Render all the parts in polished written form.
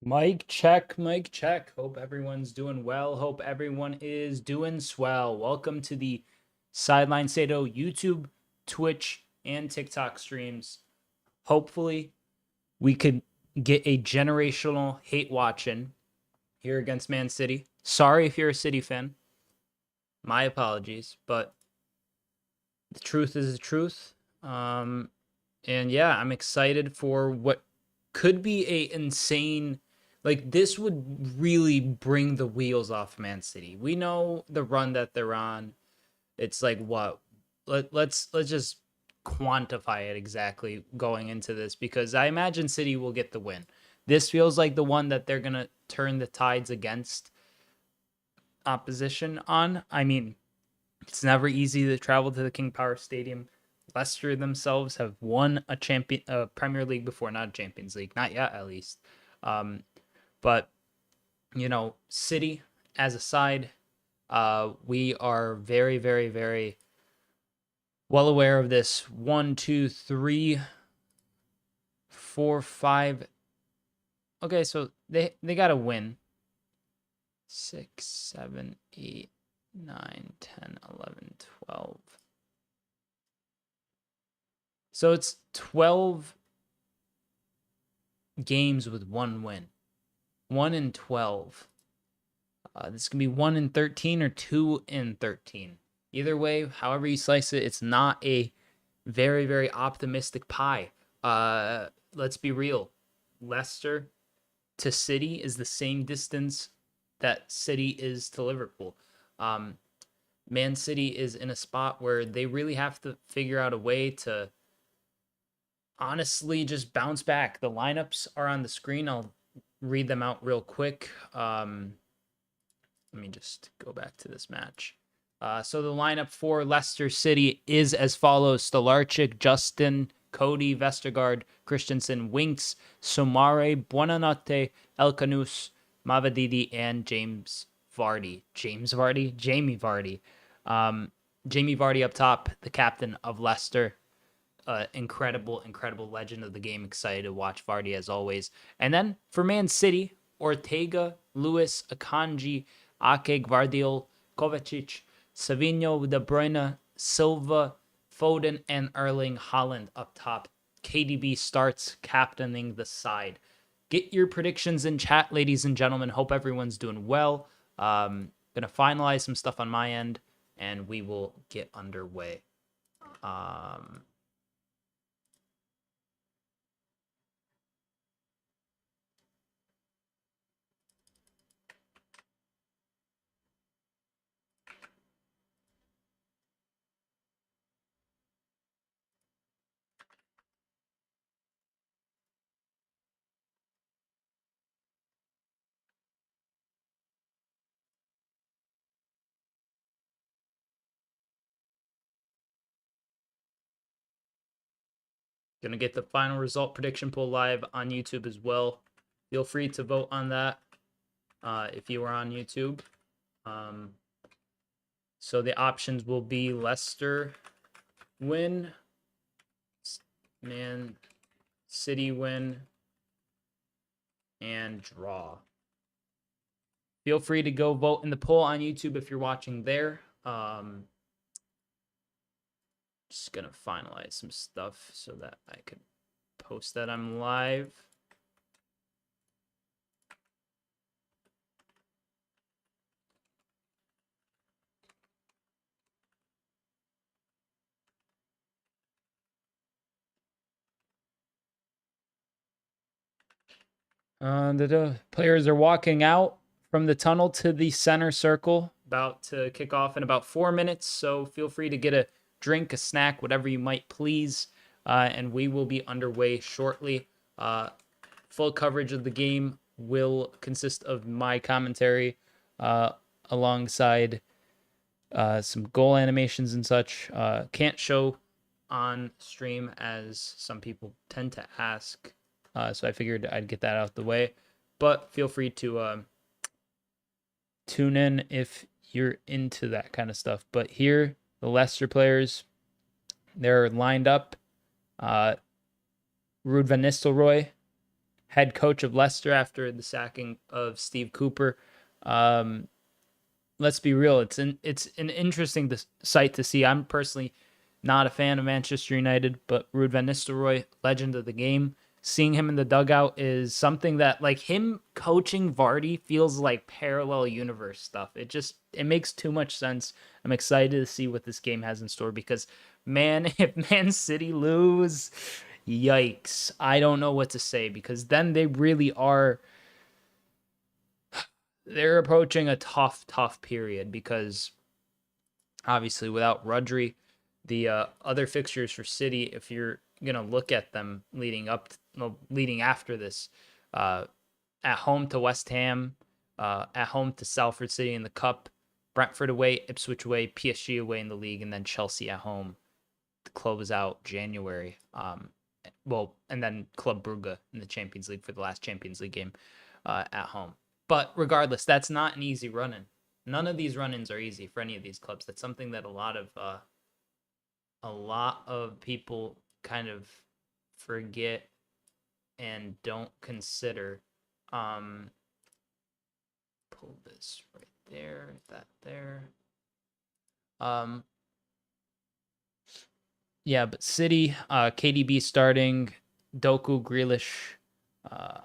Mic check, mic check. Hope everyone's doing well. Hope everyone is doing swell. Welcome to the Sideline Sedo YouTube, Twitch, and TikTok streams. Hopefully, we could get a generational hate watching here against Man City. Sorry if you're a City fan. My apologies, but the truth is the truth. And yeah, I'm excited for what could be a insane, like, this would really bring the wheels off Man City. We know the run that they're on. It's like what? Let's just quantify it exactly going into this, because I imagine City will get the win. This feels like the one that they're gonna turn the tides against opposition on. I mean, it's never easy to travel to the King Power Stadium. Leicester themselves have won a Premier League before, not a Champions League, not yet at least. Um, but City as a side, we are very, very, very well aware of this. 1, 2, 3, 4, 5. Okay, so they got to win. 6, 7, 8, 9, 10, 11, 12. So it's 12 games with one win. 1 in 12. This can be 1 in 13 or 2 in 13. Either way, however you slice it, it's not a very, very optimistic pie. Let's be real. Leicester to City is the same distance that City is to Liverpool. Man City is in a spot where they really have to figure out a way to honestly just bounce back. The lineups are on the screen. I'll read them out real quick. Let me just go back to this match. So the lineup for Leicester City is as follows: Stolarczyk, Justin, Cody, Vestergaard, Christensen, Winks, Somare, Buonanotte, Elkanus, Mavadidi, and James Vardy. Jamie Vardy. Jamie Vardy up top, the captain of Leicester. Incredible legend of the game. Excited to watch Vardy as always. And then for Man City, Ortega, Lewis, Akanji, Ake, Gvardiol, Kovacic, Savinho, De Bruyne, Silva, Foden, and Erling Haaland up top. KDB starts captaining the side. Get your predictions in chat, ladies and gentlemen. Hope everyone's doing well. Gonna finalize some stuff on my end, and we will get underway. Gonna get the final result prediction poll live on YouTube as well. Feel free to vote on that if you are on YouTube. So the options will be Leicester win, Man City win, and draw. Feel free to go vote in the poll on YouTube if you're watching there. Just gonna finalize some stuff so that I can post that I'm live. The players are walking out from the tunnel to the center circle, about to kick off in about 4 minutes. So feel free to get a drink, a snack, whatever you might please. And we will be underway shortly. Full coverage of the game will consist of my commentary alongside some goal animations and such. Can't show on stream as some people tend to ask. So I figured I'd get that out the way. But feel free to tune in if you're into that kind of stuff. But here, the Leicester players, they're lined up. Ruud van Nistelrooy, head coach of Leicester after the sacking of Steve Cooper. Let's be real. It's an interesting sight to see. I'm personally not a fan of Manchester United, but Ruud van Nistelrooy, legend of the game. Seeing him in the dugout is something that, like, him coaching Vardy feels like parallel universe stuff. It makes too much sense. I'm excited to see what this game has in store because, man, if Man City lose, yikes. I don't know what to say because then they really are. They're approaching a tough period because obviously without Rodri, the other fixtures for City, if you're gonna look at them leading after this, at home to West Ham, at home to Salford City in the Cup, Brentford away, Ipswich away, PSG away in the league, and then Chelsea at home to close out January. And then Club Brugge in the Champions League for the last Champions League game at home. But regardless, that's not an easy run-in. None of these run-ins are easy for any of these clubs. That's something that a lot of people kind of forget and don't consider. Pull this right there, that there. Yeah, but City, KDB starting, Doku, Grealish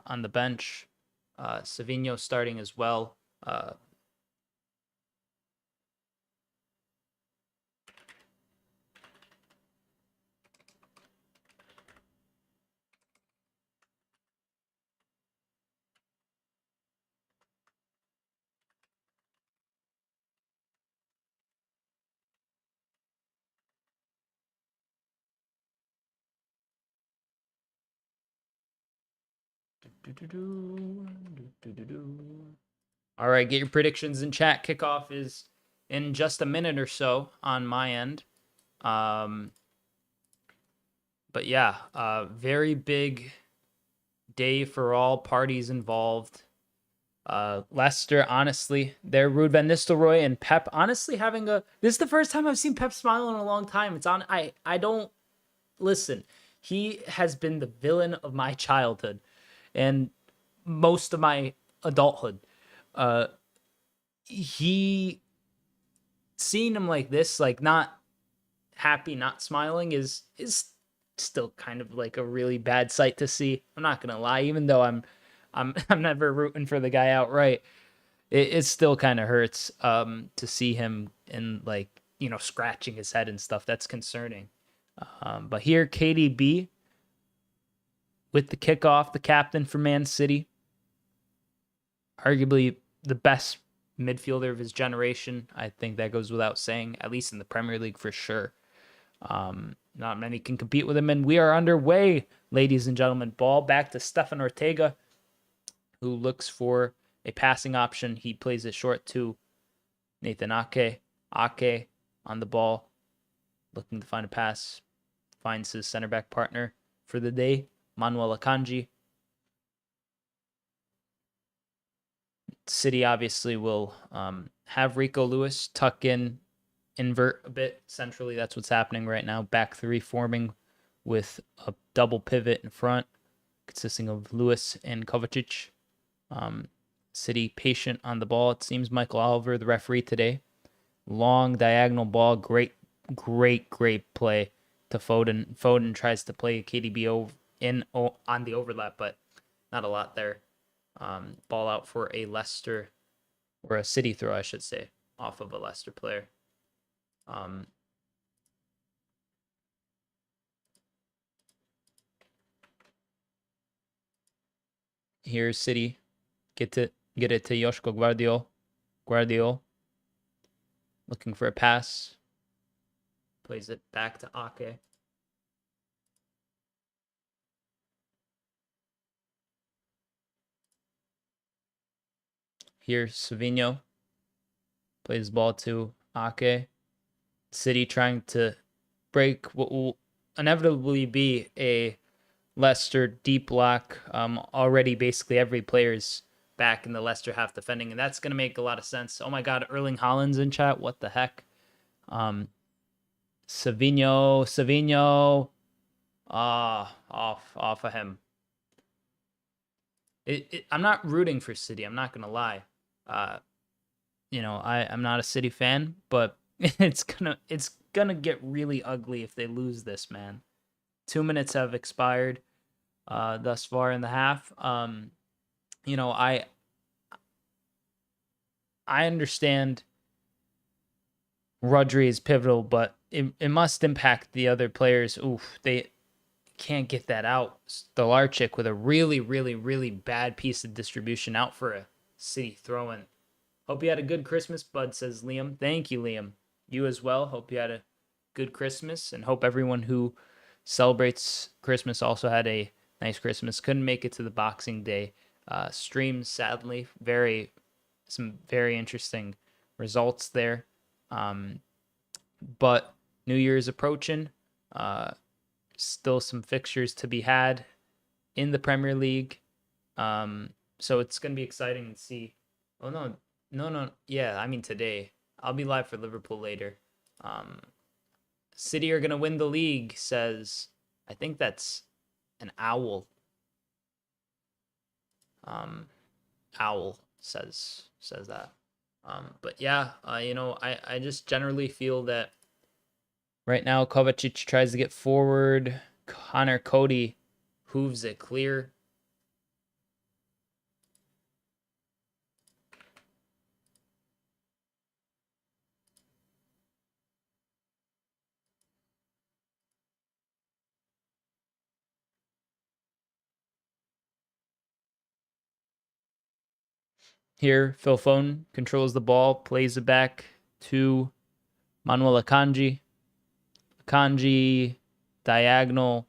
on the bench, Savinho starting as well. All right, get your predictions in chat. Kickoff is in just a minute or so on my end. But yeah, very big day for all parties involved. Leicester, honestly, they're Ruud van Nistelrooy and Pep honestly having this is the first time I've seen Pep smile in a long time. I don't listen. He has been the villain of my childhood and most of my adulthood. He seeing him like this, like not happy, not smiling is still kind of like a really bad sight to see. I'm not gonna lie, even though I'm never rooting for the guy outright. It still kind of hurts to see him and like scratching his head and stuff. That's concerning. But here, KDB with the kickoff, the captain for Man City, arguably the best midfielder of his generation. I think that goes without saying, at least in the Premier League for sure. Not many can compete with him, and we are underway, ladies and gentlemen. Ball back to Stefan Ortega, who looks for a passing option. He plays it short to Nathan Ake. Ake on the ball, looking to find a pass. Finds his center back partner for the day, Manuel Akanji. City obviously will have Rico Lewis tuck in, invert a bit centrally. That's what's happening right now. Back three forming with a double pivot in front, consisting of Lewis and Kovacic. City patient on the ball. It seems Michael Oliver, the referee today. Long diagonal ball. Great play to Foden. Foden tries to play KDB on the overlap, but not a lot there. Ball out for a Leicester, or a City throw, I should say, off of a Leicester player. Here's City. Get it to Joshko Guardiol. Looking for a pass. Plays it back to Ake. Here's Savinho. Plays the ball to Ake. City trying to break what will inevitably be a Leicester deep block. Already basically every player's back in the Leicester half defending, and that's going to make a lot of sense. Oh my God, Erling Haaland's in chat. What the heck? Savinho. Off of him. I'm not rooting for City. I'm not gonna lie. I'm not a City fan, but it's gonna get really ugly if they lose this, man. 2 minutes have expired thus far in the half. You know, I understand Rodri is pivotal, but it must impact the other players. Oof, they can't get that out. Stolarczyk with a really, really, really bad piece of distribution out for a City throw-in. Hope you had a good Christmas, bud, says Liam. Thank you, Liam. You as well. Hope you had a good Christmas, and hope everyone who celebrates Christmas also had a nice Christmas. Couldn't make it to the Boxing Day stream, sadly. Some very interesting results there. But New Year's approaching. Still some fixtures to be had in the Premier League. So it's going to be exciting to see. Oh, no. Yeah, I mean today. I'll be live for Liverpool later. City are going to win the league, says, I think that's an owl. Owl says that. But yeah, I just generally feel that right now Kovacic tries to get forward. Connor Cody hooves it clear. Here, Phil Foden controls the ball, plays it back to Manuel Akanji. Akanji, diagonal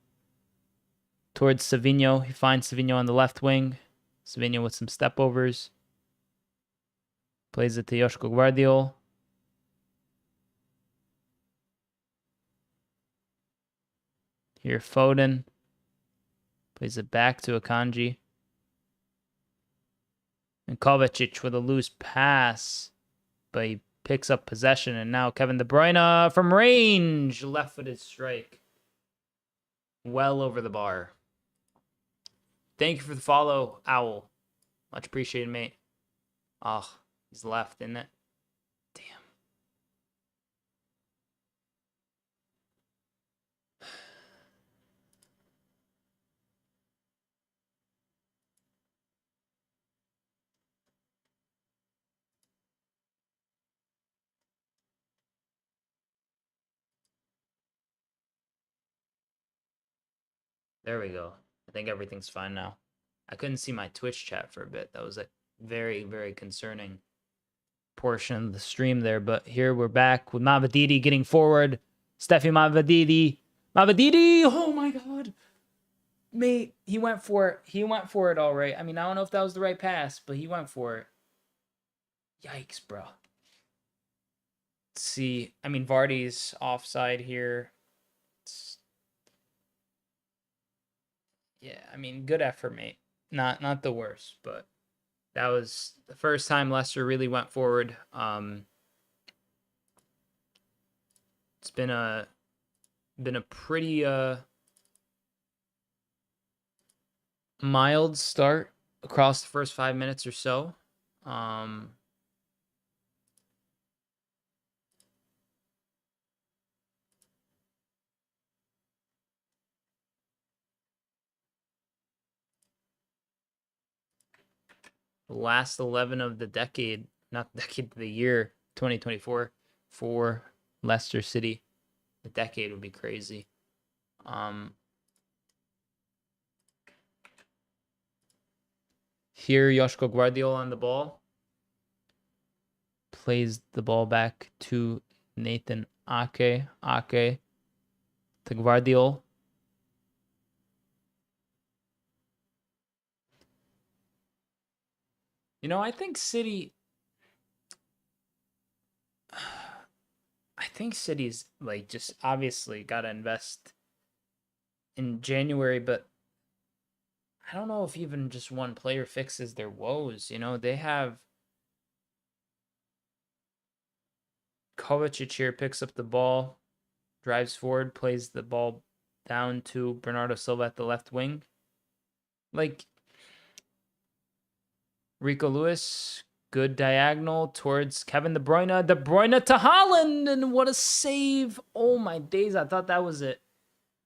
towards Savinho. He finds Savinho on the left wing. Savinho with some stepovers. Plays it to Joshko Gvardiol. Here, Foden. Plays it back to Akanji. And Kovacic with a loose pass. But he picks up possession. And now Kevin De Bruyne from range. Left-footed strike. Well over the bar. Thank you for the follow, Owl. Much appreciated, mate. Oh, he's left, isn't it? Damn. There we go. I think everything's fine now. I couldn't see my Twitch chat for a bit. That was a very, very concerning portion of the stream there. But here we're back with Mavididi getting forward. Steffi Mavididi. Mavididi! Oh my god! Mate, he went for it. He went for it all right. I mean, I don't know if that was the right pass, but he went for it. Yikes, bro. Let's see. I mean, Vardy's offside here. Yeah, I mean, good effort, mate. Not the worst, but that was the first time Leicester really went forward. It's been a pretty mild start across the first 5 minutes or so. Last 11 of the decade, not the decade, the year 2024 for Leicester City. The decade would be crazy. Here, Joshko Gvardiol on the ball. Plays the ball back to Nathan Ake. Ake to Gvardiol. You know, I think City's like just obviously got to invest in January, but I don't know if even just one player fixes their woes. You know, they have Kovacic here, picks up the ball, drives forward, plays the ball down to Bernardo Silva at the left wing. Like, Rico Lewis, good diagonal towards Kevin De Bruyne. De Bruyne to Haaland, and what a save! Oh my days! I thought that was it.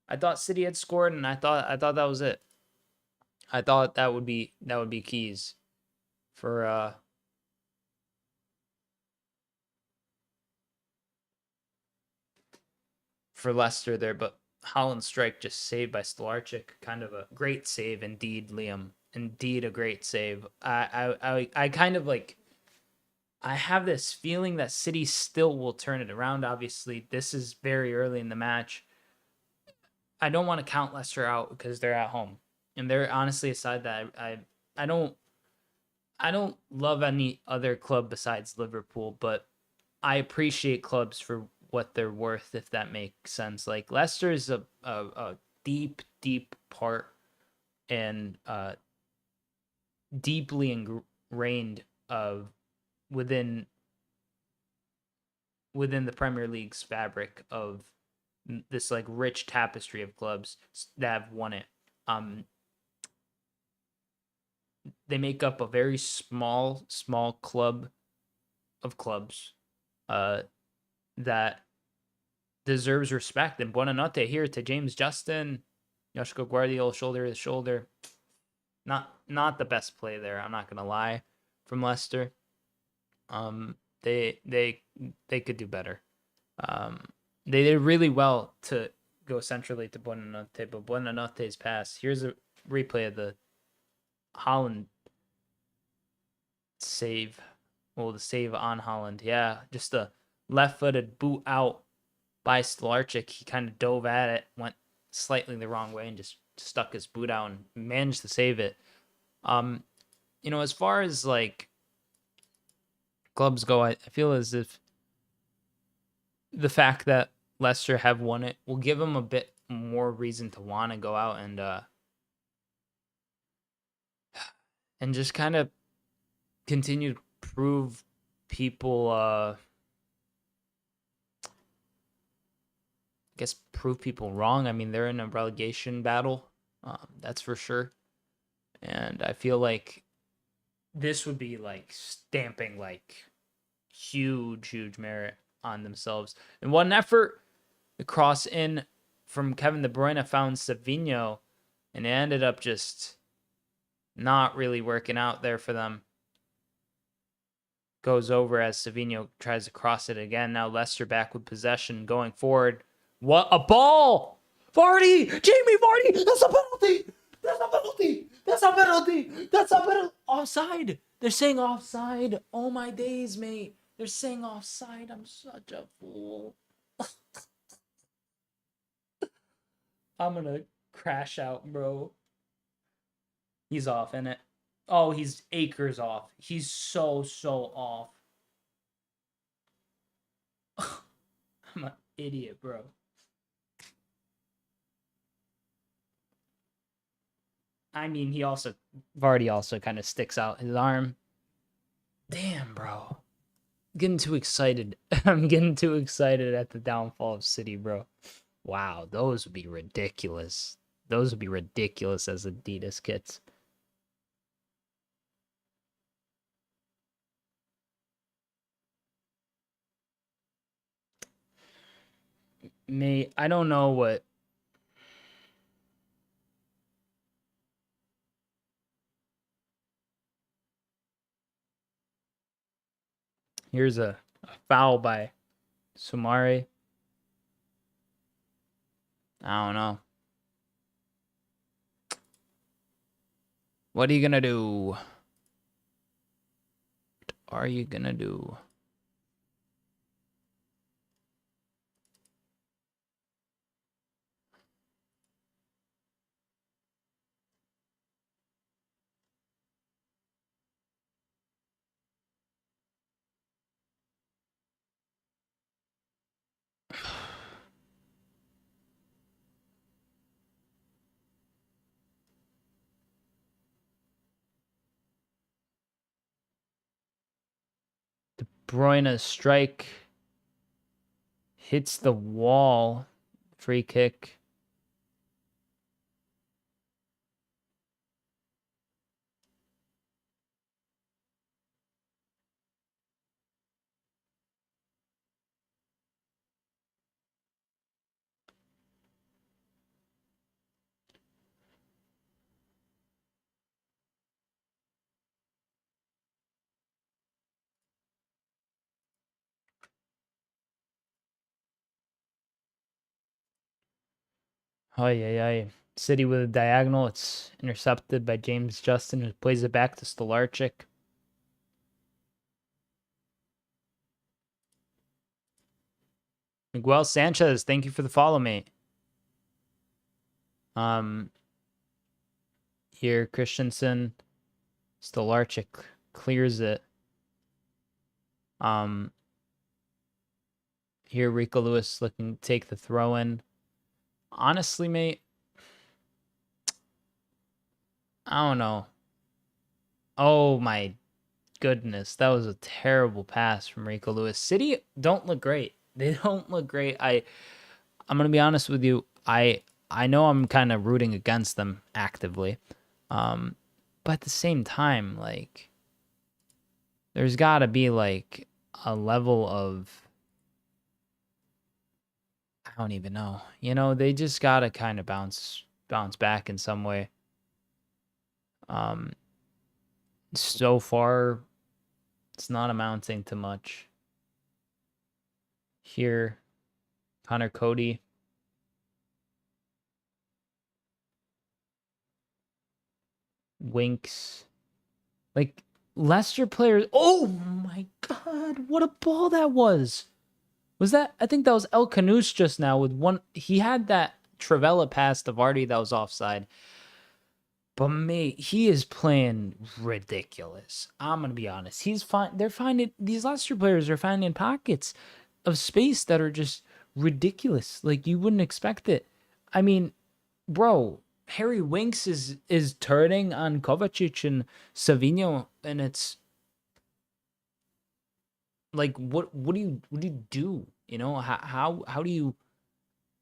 I thought City had scored, and I thought that was it. I thought that would be keys for Leicester there, but Haaland's strike just saved by Stolarczyk. Kind of a great save indeed, Liam. Indeed, a great save. I kind of like. I have this feeling that City still will turn it around. Obviously, this is very early in the match. I don't want to count Leicester out because they're at home, and they're honestly a side that I don't love any other club besides Liverpool, but I appreciate clubs for what they're worth, if that makes sense. Like Leicester is a deep part and deeply ingrained of within the Premier League's fabric of this like rich tapestry of clubs that have won it. They make up a very small club of clubs that deserves respect. And buona notte here to James Justin, Joshua Guardiola, shoulder to shoulder. Not the best play there, I'm not gonna lie, from Leicester. They could do better. They did really well to go centrally to Buonanotte, but Buonanotte's pass. Here's a replay of the Haaland save. Well, the save on Haaland. Yeah, just a left-footed boot out by Stolarczyk. He kind of dove at it, went slightly the wrong way, and just stuck his boot out and managed to save it. As far as like clubs go, I feel as if the fact that Leicester have won it will give them a bit more reason to want to go out and just kind of continue to prove people prove people wrong. I mean, they're in a relegation battle, that's for sure. And I feel like this would be like stamping like huge merit on themselves. And what an effort. The cross in from Kevin De Bruyne found Savinho, and it ended up just not really working out there for them. Goes over as Savinho tries to cross it again. Now Leicester back with possession going forward. What a ball! Vardy! Jamie Vardy! That's a penalty! That's a penalty! That's a penalty! That's a penalty! Offside! They're saying offside. Oh my days, mate. They're saying offside. I'm such a fool. I'm gonna crash out, bro. He's off, innit? Oh, he's acres off. He's so off. I'm an idiot, bro. I mean, Vardy also kind of sticks out his arm. Damn, bro. Getting too excited. I'm getting too excited at the downfall of City, bro. Wow, those would be ridiculous. Those would be ridiculous as Adidas kits. I don't know what. Here's a foul by Sumare. I don't know. What are you gonna do? What are you gonna do? De Bruyne strike hits the wall. Free kick. Ay, ay, ay. City with a diagonal. It's intercepted by James Justin, who plays it back to Stolarczyk. Miguel Sanchez, thank you for the follow, mate. Here, Christensen, Stolarczyk clears it. Here, Rico Lewis looking to take the throw in. Honestly, mate, I don't know. Oh my goodness, that was a terrible pass from Rico Lewis. City don't look great. They don't look great. I'm gonna be honest with you. I know I'm kind of rooting against them actively, but at the same time, like, there's got to be like a level of, I don't even know. You know, they just got to kind of bounce back in some way. So far, it's not amounting to much. Here, Connor Cody. Winks. Like, Leicester players. Oh my God, what a ball that was. Was that, I think that was El Canus just now with one. He had that Travella pass to Vardy that was offside. But mate, he is playing ridiculous. I'm gonna be honest. He's fine. They're finding, these Leicester players are finding pockets of space that are just ridiculous. Like, you wouldn't expect it. I mean, bro, Harry Winks is turning on Kovacic and Savinho, and it's like, what do you do? You know, how do you,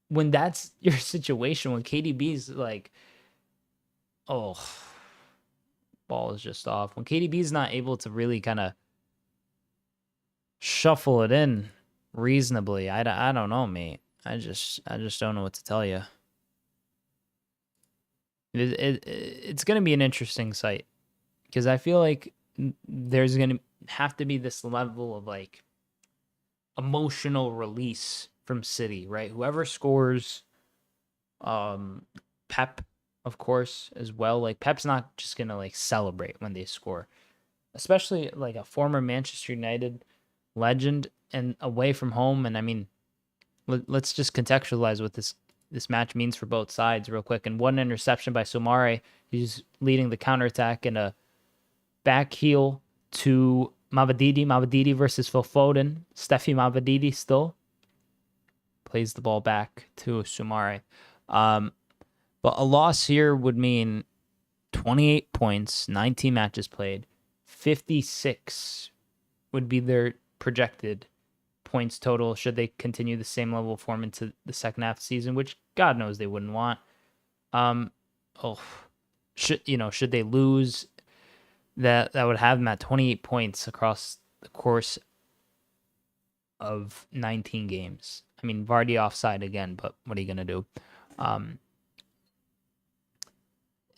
when that's your situation, when KDB's like, oh, ball is just off. When KDB's not able to really kind of shuffle it in reasonably, I don't know, mate. I just don't know what to tell you. It's going to be an interesting sight because I feel like there's going to have to be this level of like emotional release from City, right? Whoever scores, Pep, of course, as well. Like, Pep's not just going to like celebrate when they score, especially like a former Manchester United legend and away from home. And I mean, let's just contextualize what this match means for both sides real quick. And one interception by Soumare, he's leading the counterattack, and a back heel to Mavadidi versus Phil Foden. Steffi Mavadidi still plays the ball back to Soumare. But a loss here would mean 28 points, 19 matches played, 56 would be their projected points total should they continue the same level of form into the second half of the season, which God knows they wouldn't want. Should they lose, that would have them at 28 points across the course of 19 games. I mean, Vardy offside again, but what are you gonna do?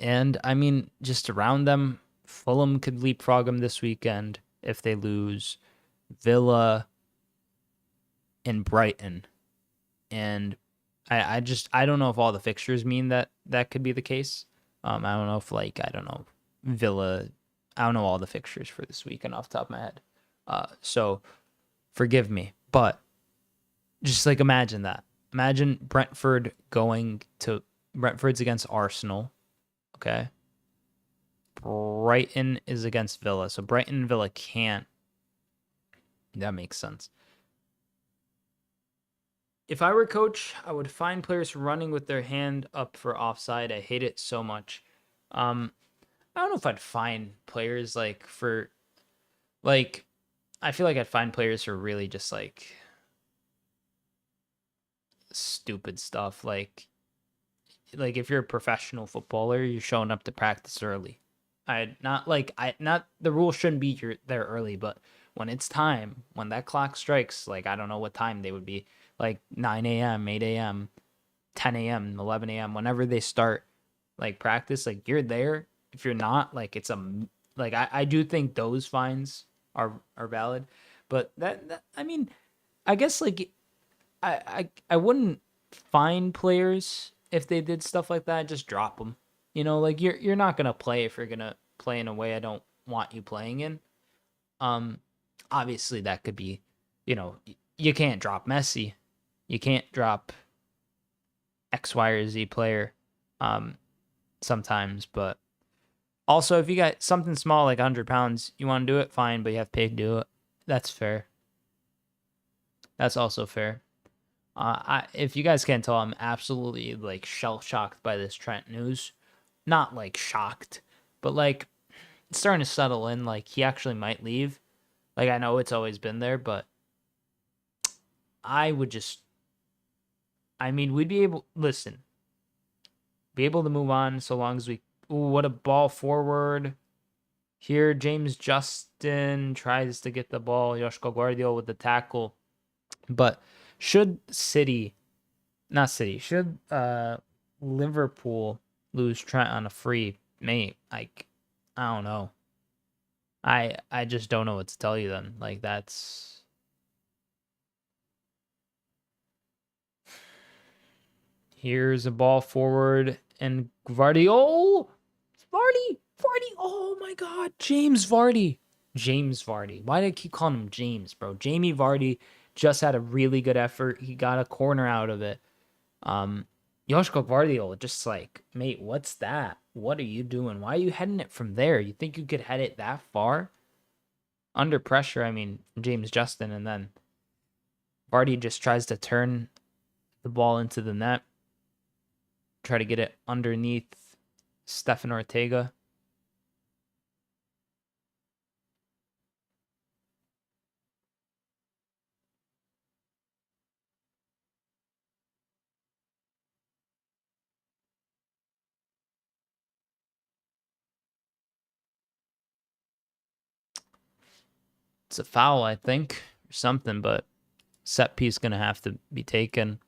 And I mean, just around them, Fulham could leapfrog them this weekend if they lose. Villa and Brighton. And I don't know if all the fixtures mean that could be the case. I don't know if, like, I don't know, Villa, I don't know all the fixtures for this weekend off the top of my head. So forgive me, but just like imagine that. Imagine Brentford's against Arsenal. Okay. Brighton is against Villa. So Brighton and Villa can't. That makes sense. If I were coach, I would find players running with their hand up for offside. I hate it so much. I don't know if I'd find players like for, like, I feel like I'd find players who are really just like stupid stuff. Like if you're a professional footballer, you're showing up to practice early. Not the rule shouldn't be you're there early, but when it's time, when that clock strikes, like, I don't know what time they would be, like 9 a.m., 8 a.m., 10 a.m., 11 a.m., whenever they start like practice, like, you're there. If you're not, like, it's like, I do think those fines are valid, but that I mean, I guess, like, I wouldn't fine players if they did stuff like that, just drop them. You know, like you're not gonna play if you're gonna play in a way I don't want you playing in. Obviously that could be, you know, you can't drop Messi, you can't drop X, Y, or Z player, sometimes, but also if you got something small like 100 pounds, you want to do it, fine, but you have paid to do it. That's fair. That's also fair. If you guys can't tell, I'm absolutely like shell shocked by this Trent news. Not like shocked, but like it's starting to settle in. Like he actually might leave. Like I know it's always been there, but I would just. I mean, we'd be able. Listen, be able to move on so long as we. Ooh, what a ball forward. Here, James Justin tries to get the ball. Joshua Guardiola with the tackle. But should Liverpool lose Trent on a free, mate, like, I don't know. I just don't know what to tell you then. Like, that's... Here's a ball forward, and Vardy, Vardy, oh my god, James Vardy. Why do I keep calling him James, bro? Jamie Vardy just had a really good effort. He got a corner out of it. Joshua Guardiola just like, mate, what's that? What are you doing? Why are you heading it from there? You think you could head it that far? Under pressure, I mean, James Justin, and then Vardy just tries to turn the ball into the net. Try to get it underneath Stefan Ortega. It's a foul, I think, or something, but set piece going to have to be taken.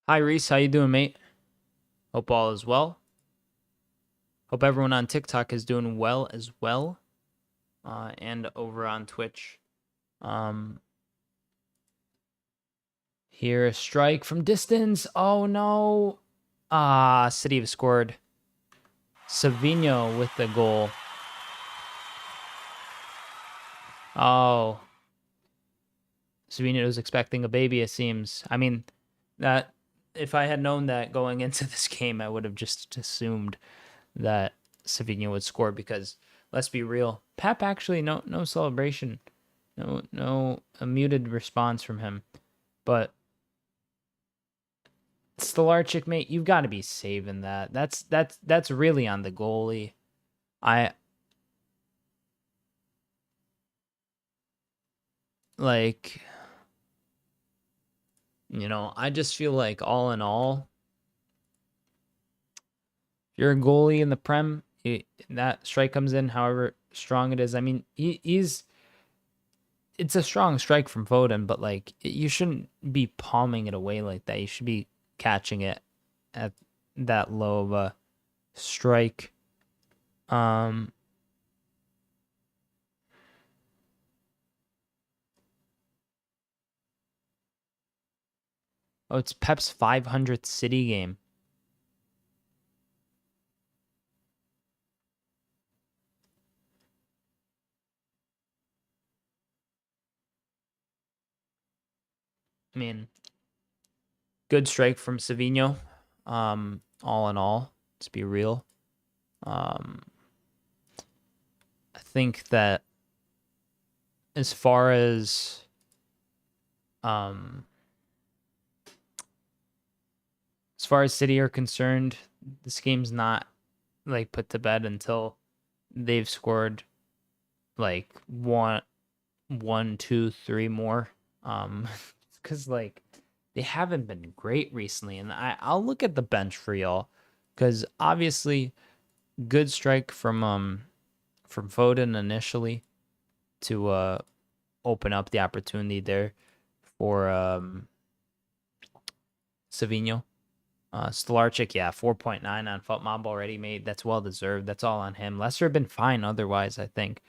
Hi, Reese. How you doing, mate? Hope all is well. Hope everyone on TikTok is doing well as well. And over on Twitch. Here, a strike from distance. Oh, no. City have scored. Savinho with the goal. Oh. Savinho was expecting a baby, it seems. I mean, that if I had known that going into this game, I would have just assumed that Savinho would score because, let's be real, Pep actually no celebration. No a muted response from him. But Stolarczyk, mate, you've got to be saving that. That's really on the goalie. I like, you know, I just feel like all in all, if you're a goalie in the Prem, that strike comes in, however strong it is. I mean, it's a strong strike from Foden, but like you shouldn't be palming it away like that. You should be catching it at that low of a strike. Oh, it's Pep's 500th City game. I mean, good strike from Savinho. All in all, to be real. I think that as far as City are concerned, this game's not like put to bed until they've scored like one, two, three more. Because like they haven't been great recently. And I'll look at the bench for y'all, because obviously good strike from Foden initially to open up the opportunity there for Savinho. Stolarczyk, yeah, 4.9 on FootMob already made. That's well deserved. That's all on him. Leicester have been fine otherwise, I think.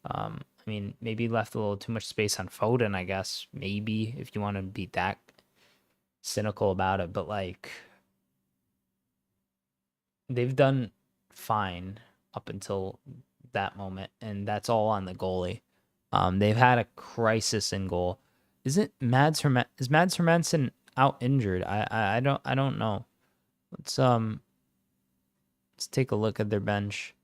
I mean, maybe left a little too much space on Foden, I guess. Maybe, if you want to be that cynical about it. But, like, they've done fine up until that moment, and that's all on the goalie. They've had a crisis in goal. Is Mads Hermansen out injured? I don't know. Let's take a look at their bench.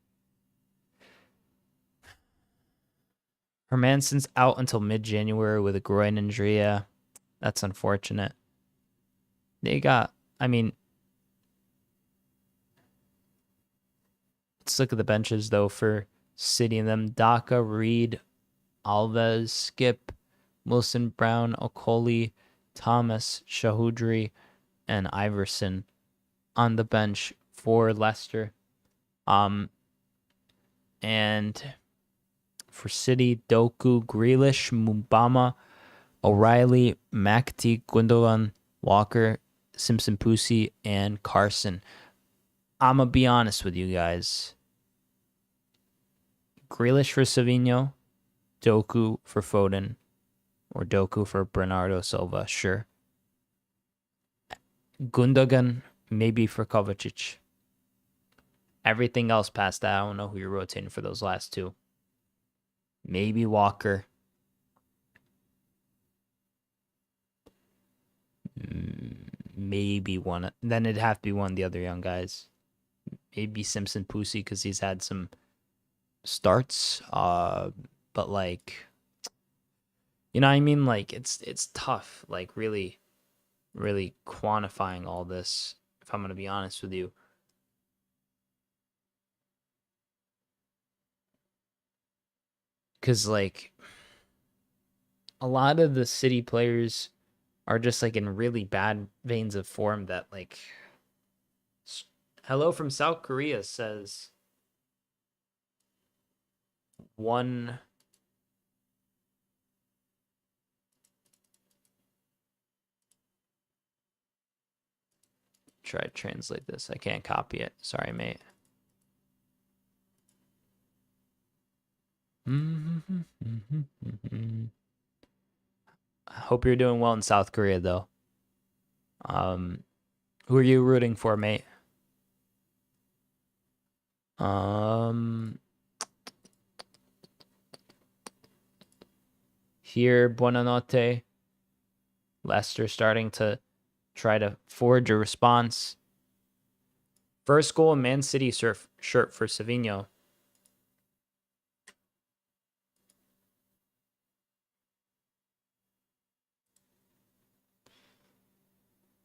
Hermansen's out until mid-January with a groin injury. Yeah, that's unfortunate. They got, I mean, let's look at the benches though for City and them. Daka, Reed, Alves, Skip, Wilson, Brown, Okoli, Thomas, Shahudri, and Iverson on the bench for Leicester. And for City, Doku, Grealish, Mubama, O'Reilly, Makti, Gundogan, Walker, Simpson Pussy, and Carson. I'm going to be honest with you guys. Grealish for Savinho, Doku for Foden, or Doku for Bernardo Silva, sure. Gundogan, maybe for Kovacic. Everything else past that, I don't know who you're rotating for those last two. Maybe Walker. Maybe one. Then it'd have to be one of the other young guys. Maybe Simpson Pussy, because he's had some starts. But like, you know what I mean? Like, it's tough. Like, really, really quantifying all this, if I'm going to be honest with you. Because, like, a lot of the City players are just, like, in really bad veins of form that, like... Hello from South Korea says... One... Try to translate this. I can't copy it. Sorry, mate. I hope you're doing well in South Korea, though. Who are you rooting for, mate? Here, Buonanotte. Leicester starting to try to forge a response. First goal in Man City shirt for Savinho.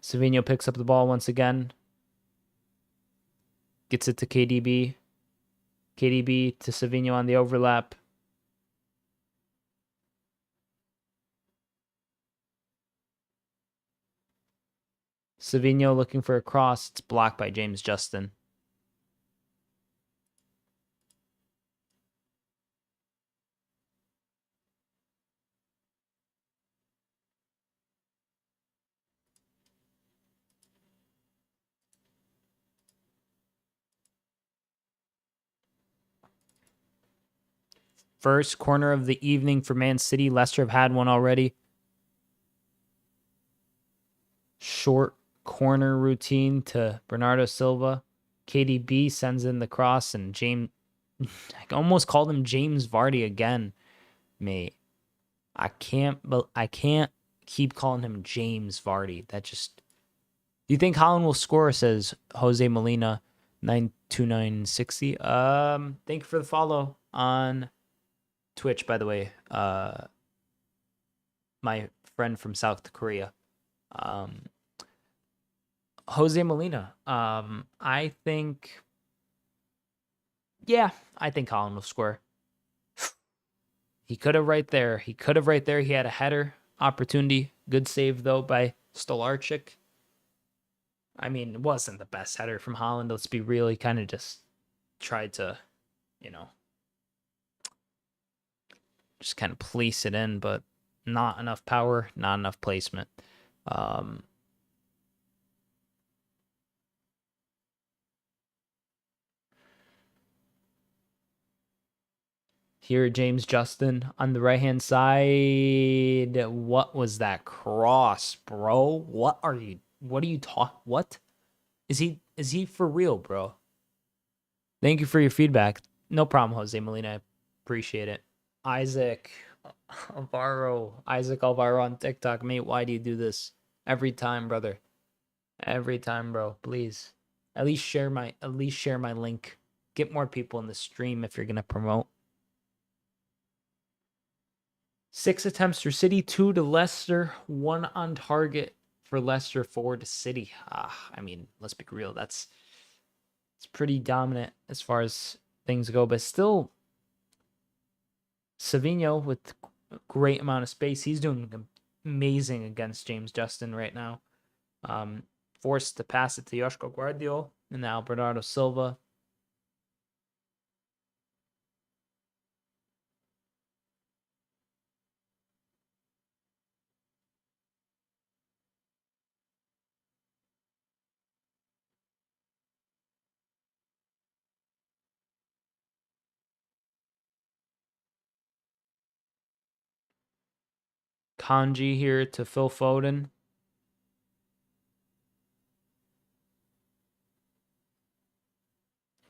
Savinho picks up the ball once again. Gets it to KDB. KDB to Savinho on the overlap. Savinho looking for a cross. It's blocked by James Justin. First corner of the evening for Man City. Leicester have had one already. Short corner routine to Bernardo Silva. KDB sends in the cross, and James... I almost called him James Vardy again, mate. I can't keep calling him James Vardy. That just... Do you think Haaland will score, says Jose Molina 92960. Thank you for the follow on Twitch, by the way. My friend from South Korea. Jose Molina. I think Haaland will score. He could have right there. He had a header opportunity. Good save, though, by Stolarczyk. I mean, it wasn't the best header from Haaland. Let's be real. He kind of just tried to, you know, just kind of place it in, but not enough power, not enough placement. Here, James Justin on the right-hand side. What was that cross, bro? What are you talking? What? Is he for real, bro? Thank you for your feedback. No problem, Jose Molina. I appreciate it. Isaac Alvaro on TikTok, mate. Why do you do this every time, brother? Every time, bro. Please, at least share my link. Get more people in the stream if you're gonna promote. 6 attempts for City, 2 to Leicester, 1 on target for Leicester, 4 to City. I mean, let's be real. It's pretty dominant as far as things go, but still, Savinho with a great amount of space. He's doing amazing against James Justin right now. Forced to pass it to Joshua Guardiola and now Bernardo Silva. Kanji here to Phil Foden.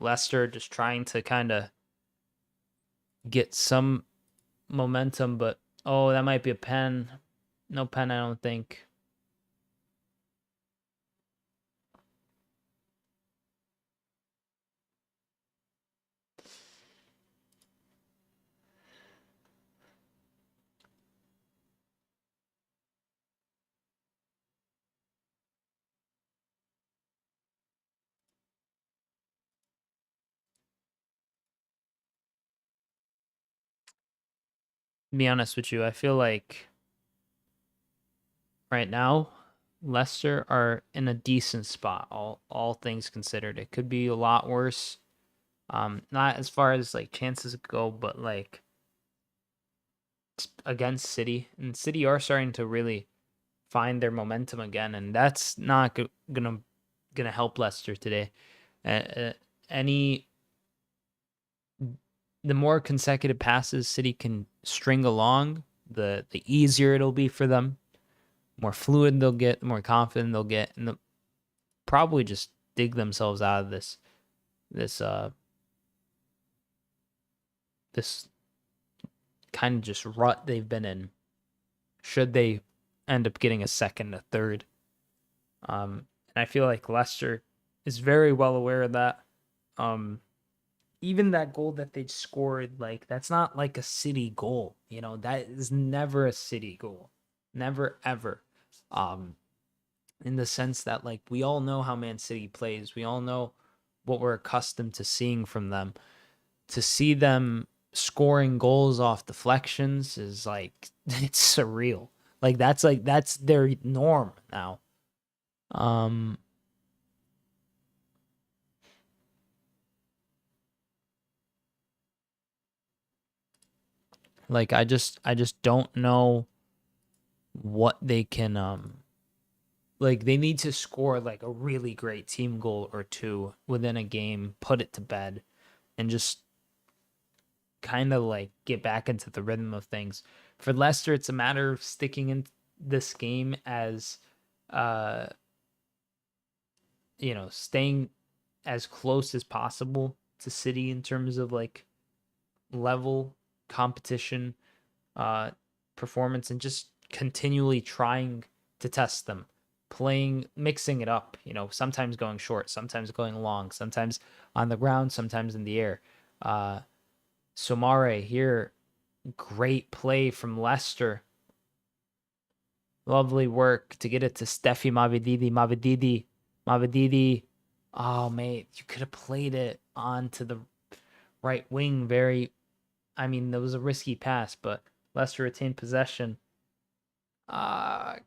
Leicester just trying to kind of get some momentum, but oh, that might be a pen. No pen, I don't think. To be honest with you, I feel like right now Leicester are in a decent spot, all things considered. It could be a lot worse. Not as far as like chances go, but like against City, and City are starting to really find their momentum again, and that's not gonna help Leicester today. Any the more consecutive passes City can string along, the easier it'll be for them. More fluid they'll get, the more confident they'll get, and they'll probably just dig themselves out of this kind of just rut they've been in. Should they end up getting a second, a third, and I feel like Leicester is very well aware of that. Even that goal that they scored, like that's not like a City goal, you know, that is never a City goal, never ever. In the sense that like we all know how Man City plays, we all know what we're accustomed to seeing from them. To see them scoring goals off deflections is like it's surreal. Like that's their norm now. Like I just don't know what they can like they need to score like a really great team goal or two within a game, put it to bed, and just kind of like get back into the rhythm of things. For Leicester, it's a matter of sticking in this game as staying as close as possible to City in terms of like level competition, performance, and just continually trying to test them, mixing it up, sometimes going short, sometimes going long, sometimes on the ground, sometimes in the air. Somare here, great play from Leicester. Lovely work to get it to Steffi Mavididi. Oh, mate, you could have played it onto the right wing. That was a risky pass, but Leicester retained possession.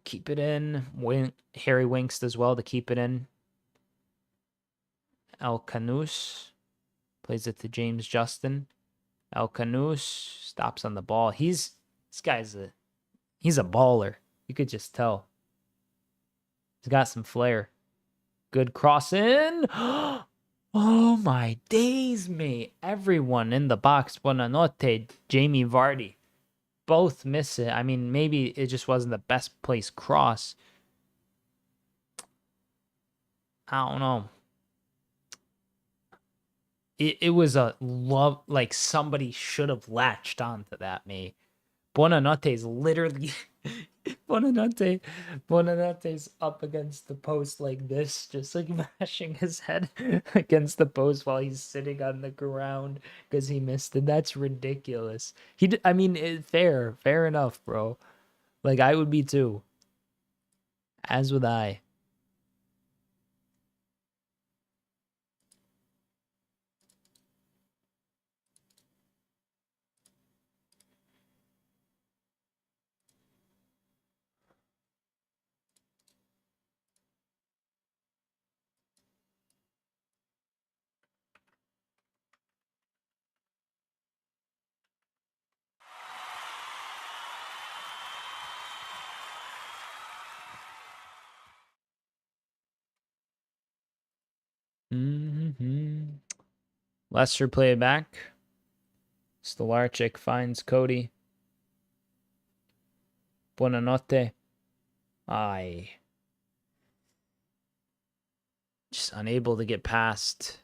Keep it in. Harry Winks as well to keep it in. El Canus plays it to James Justin. El Canus stops on the ball. This guy's he's a baller. You could just tell. He's got some flair. Good cross in. Oh my days, mate. Everyone in the box. Buonanotte, Jamie Vardy. Both miss it. I mean, maybe it just wasn't the best place cross. I don't know. It was a love, like somebody should have latched onto that, mate. Buonanotte is literally Buonanotte's up against the post like this, just like mashing his head against the post while he's sitting on the ground because he missed it. That's ridiculous. I mean, fair enough, bro. Like I would be too. As would I. Leicester play it back. Stolarczyk finds Cody. Buonanotte. Just unable to get past.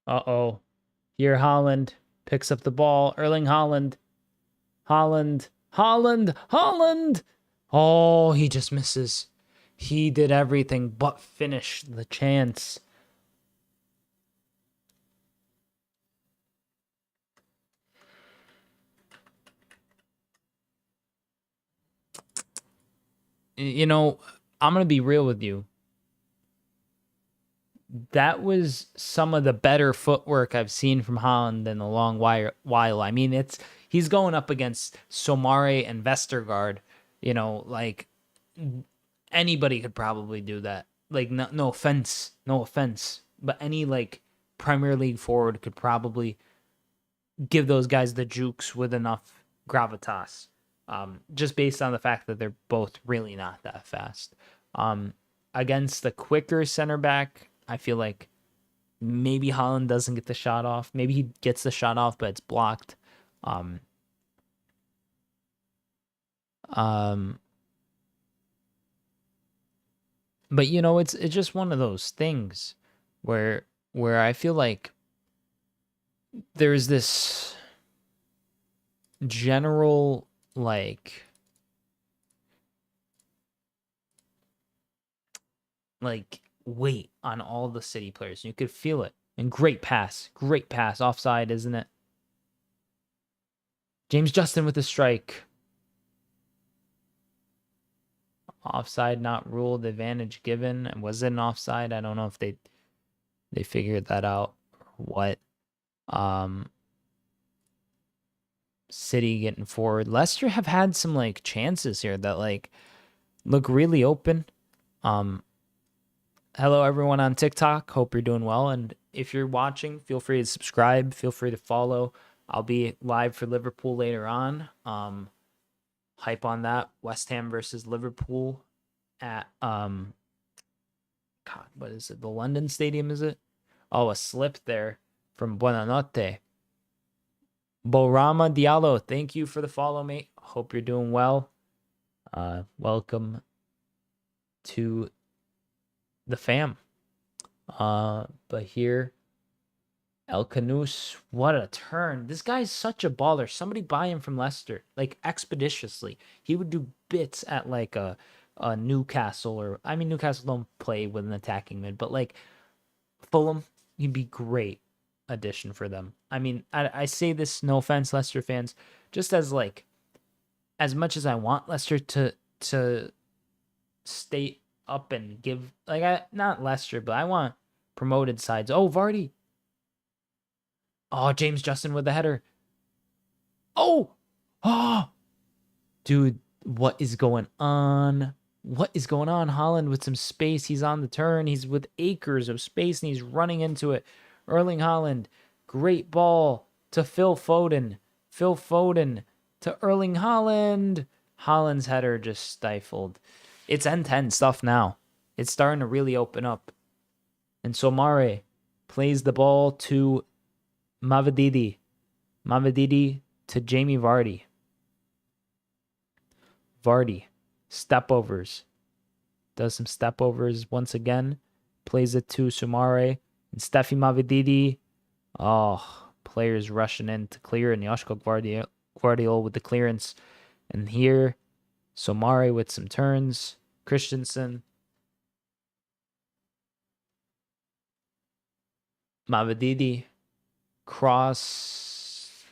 Uh-oh. Here Haaland picks up the ball. Erling Haaland. Haaland. Oh, he just misses. He did everything but finish the chance. You know, I'm going to be real with you. That was some of the better footwork I've seen from Haaland in a long while. I mean, he's going up against Somare and Vestergaard. You know, like anybody could probably do that. Like no offense, but any like Premier League forward could probably give those guys the jukes with enough gravitas. Just based on the fact that they're both really not that fast. Against the quicker center back, I feel like maybe Haaland doesn't get the shot off. Maybe he gets the shot off, but it's blocked. But you know, it's just one of those things where I feel like there's this general like weight on all the City players. You could feel it. And great pass. Offside, isn't it? James Justin with the strike. Offside not ruled, advantage given. And was it an offside? I don't know if they figured that out or what. City getting forward. Leicester have had some like chances here that like look really open. Hello everyone on TikTok. Hope you're doing well. And if you're watching, feel free to subscribe. Feel free to follow. I'll be live for Liverpool later on. Hype on that. West Ham versus Liverpool at God, what is it? The London Stadium, is it? Oh, a slip there from Buonanotte. Borama Diallo, thank you for the follow, mate. Hope you're doing well. Welcome to the fam. But here, El Canus, what a turn. This guy's such a baller. Somebody buy him from Leicester, like expeditiously. He would do bits at like a Newcastle, or I mean Newcastle don't play with an attacking mid, but like Fulham, he'd be great addition for them. I mean, I say this, no offense, Leicester fans, just as like as much as I want Leicester to stay up and give, like, not Leicester, but I want promoted sides. Oh, Vardy. Oh, James Justin with the header. Oh, dude, what is going on? What is going on? Haaland with some space. He's on the turn. He's with acres of space and he's running into it. Erling Haaland, great ball to Phil Foden. Phil Foden to Erling Haaland. Haaland's header just stifled. It's end-to-end stuff now. It's starting to really open up. And Somare plays the ball to Mavididi. Mavididi to Jamie Vardy. Vardy, stepovers. Does some stepovers once again. Plays it to Somare. And Steffi Mavididi. Oh, players rushing in to clear. And Joshko Guardiola with the clearance. And here, Somare with some turns. Christensen. Mavididi. Cross.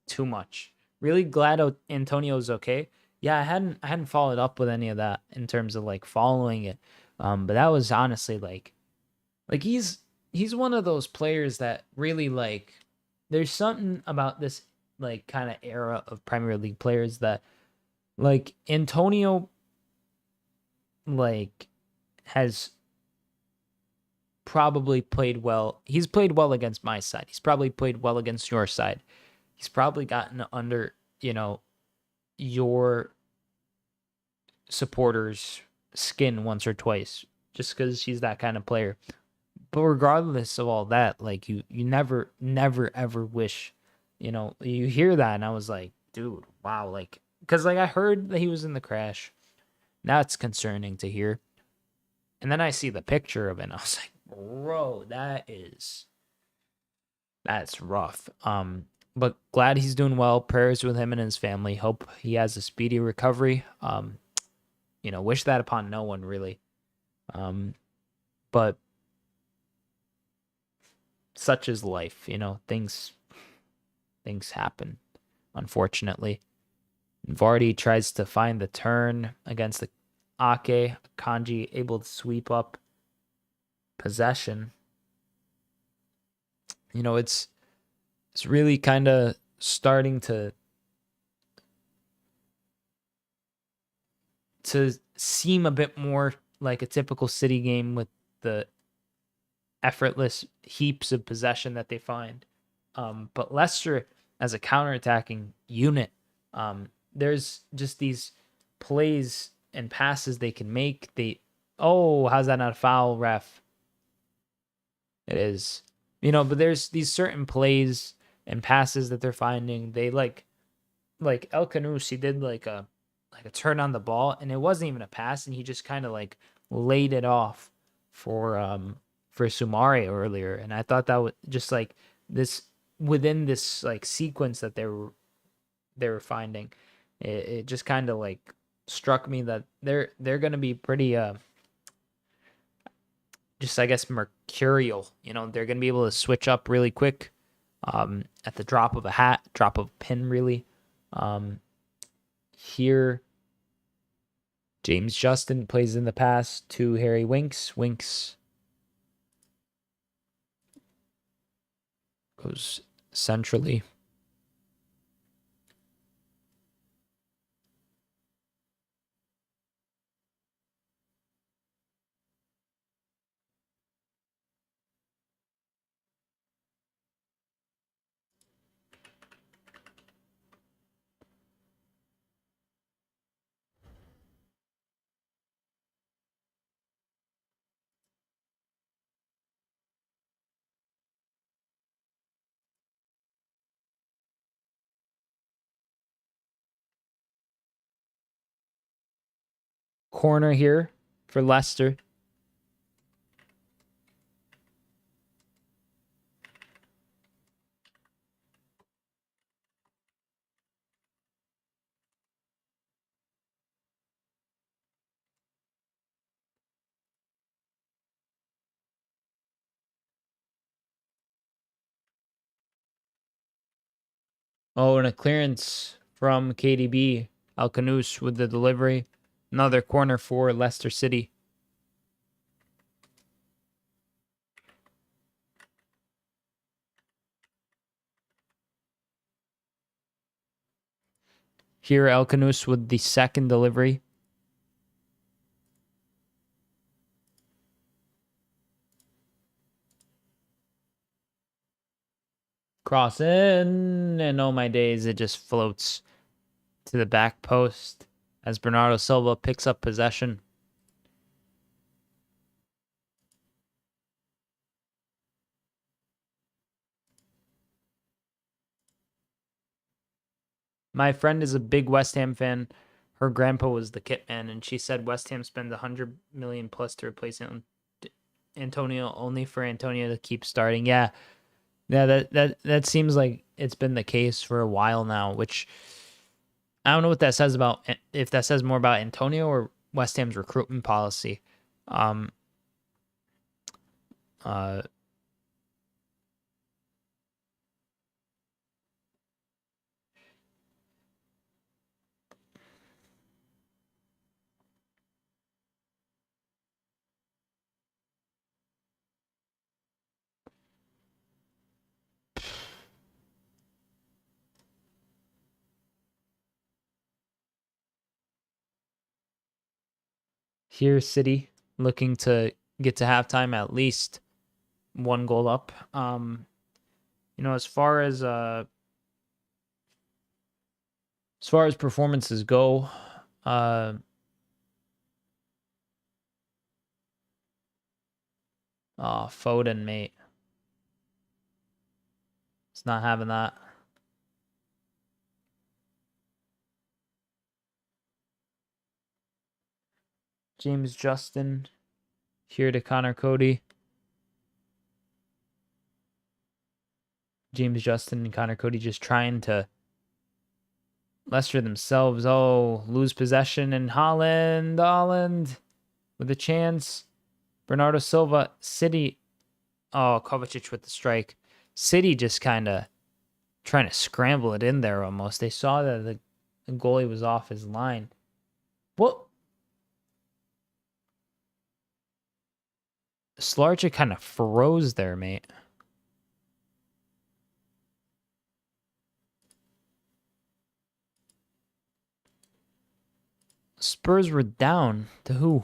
Too much. Really glad Antonio's okay. Yeah, I hadn't followed up with any of that in terms of like following it. But that was honestly like he's one of those players that really like there's something about this like kind of era of Premier League players that like Antonio like has probably played well. He's played well against my side. He's probably played well against your side. He's probably gotten under, your supporters' skin once or twice just because he's that kind of player. But regardless of all that, like you never ever wish, you hear that and I was like, dude, wow, like because like I heard that he was in the crash. Now it's concerning to hear. And then I see the picture of it and I was like, bro, that's rough. But glad he's doing well. Prayers with him and his family. Hope he has a speedy recovery. Wish that upon no one really. But such is life, things happen, unfortunately. Vardy tries to find the turn against the Ake. Kanji able to sweep up possession. It's really kind of starting to seem a bit more like a typical City game with the effortless heaps of possession that they find. But Leicester, as a counterattacking unit, there's just these plays and passes they can make. How's that not a foul, ref? It is. But there's these certain plays and passes that they're finding. They like El Canus, he did like a turn on the ball and it wasn't even a pass and he just kind of like laid it off for Sumare earlier. And I thought that was just like this within this like sequence that they were finding. It just kind of like struck me that they're going to be pretty just I guess mercurial. They're going to be able to switch up really quick at the drop of a pin really. Here James Justin plays in the pass to Harry Winks. Winks goes centrally. Corner here for Leicester. Oh, and a clearance from KDB. Alcanus with the delivery. Another corner for Leicester City. Here, Alcanus with the second delivery. Cross in, and oh my days, it just floats to the back post as Bernardo Silva picks up possession. My friend is a big West Ham fan. Her grandpa was the kit man, and she said West Ham spends 100 million plus to replace Antonio, only for Antonio to keep starting. Yeah, that seems like it's been the case for a while now. Which I don't know what that says about, if that says more about Antonio or West Ham's recruitment policy. Um, uh, Here, City looking to get to halftime at least one goal up. As far as performances go, Foden, mate, it's not having that. James Justin here to Connor Cody. James Justin and Connor Cody just trying to Leicester themselves. Oh, lose possession, and Haaland with a chance. Bernardo Silva, City. Oh, Kovacic with the strike. City just kind of trying to scramble it in there almost. They saw that the goalie was off his line. What? Slarcha kind of froze there, mate. Spurs were down to who?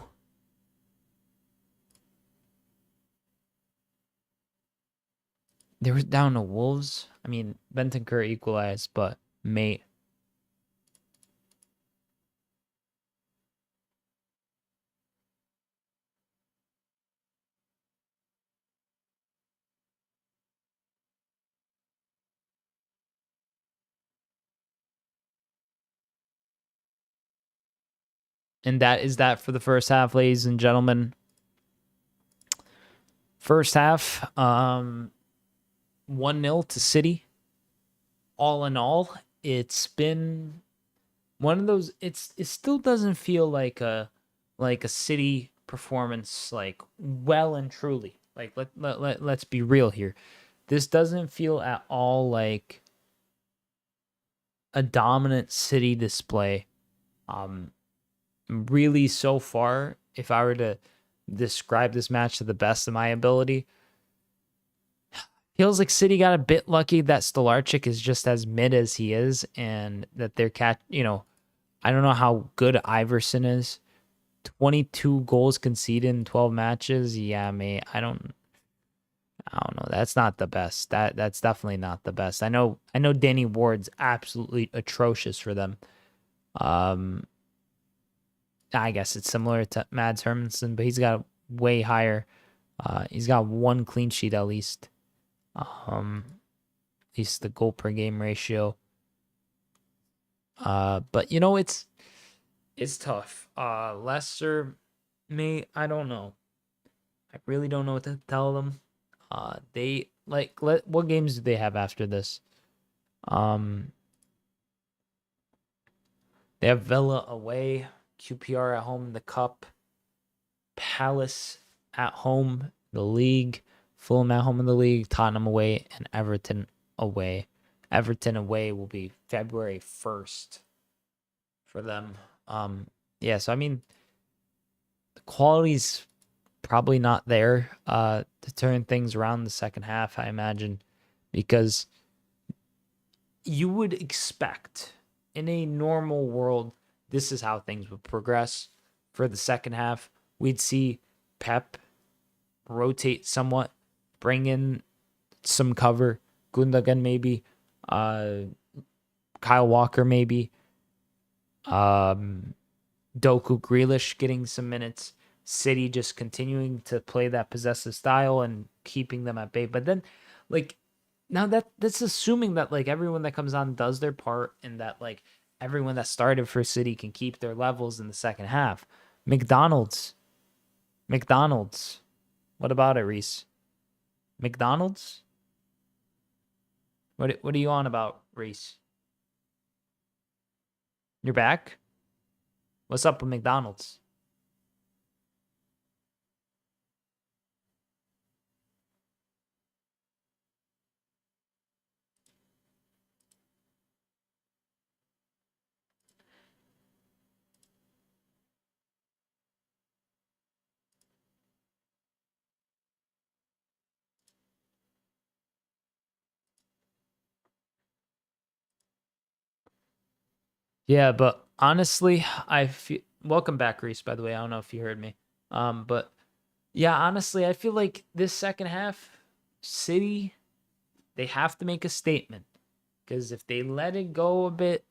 They were down to Wolves. I mean, Bentancur equalized, but mate. And that is that for the first half, ladies and gentlemen. First half, 1-0 to City. All in all, it's been one of those. It still doesn't feel like a City performance, like well and truly. Like let's be real here. This doesn't feel at all like a dominant City display. Really, so far, if I were to describe this match to the best of my ability, feels like City got a bit lucky that Stolarczyk is just as mid as he is, and that they're I don't know how good Iverson is. 22 goals conceded in 12 matches. Yeah, mate, I don't know. That's not the best. That's definitely not the best. I know Danny Ward's absolutely atrocious for them. I guess it's similar to Mads Hermansen, but he's got way higher. He's got one clean sheet at least. At least the goal per game ratio. But it's It's tough. Leicester, me, I don't know. I really don't know what to tell them. They like what games do they have after this? Um, they have Villa away, QPR at home in the cup, Palace at home in the league, Fulham at home in the league, Tottenham away, and Everton away. Everton away will be February 1st for them. Yeah, so I mean, the quality's probably not there to turn things around in the second half, I imagine, because you would expect in a normal world, this is how things would progress for the second half. We'd see Pep rotate somewhat, bring in some cover, Gundogan maybe, Kyle Walker maybe, Doku Grealish getting some minutes, City just continuing to play that possessive style and keeping them at bay. But then, like, now that's assuming that like everyone that comes on does their part and that like everyone that started for City can keep their levels in the second half. McDonald's. What about it, Reese? McDonald's? What are you on about, Reese? You're back? What's up with McDonald's? Yeah, but honestly, I feel welcome back, Reese, by the way. I don't know if you heard me. But yeah, honestly, I feel like this second half, City, they have to make a statement. Because if they let it go a bit,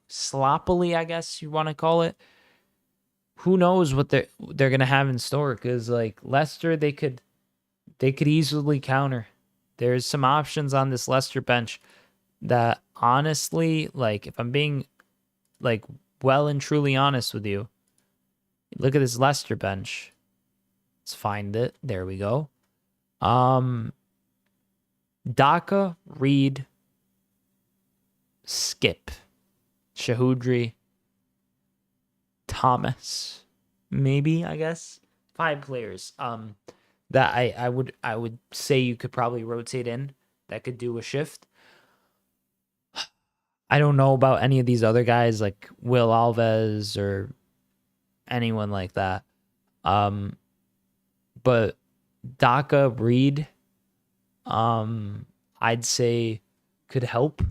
sloppily, I guess you want to call it, who knows what they're gonna have in store? Because like Leicester, they could easily counter. There's some options on this Leicester bench that honestly, like if I'm being like well and truly honest with you, look at this Leicester bench. Let's find it. There we go. Daka, Reed, Skip, Shahoudri, Thomas, maybe, I guess. 5 players. That I would say you could probably rotate in that could do a shift. I don't know about any of these other guys like Will Alves or anyone like that. Um, but Daka, Reed, I'd say could help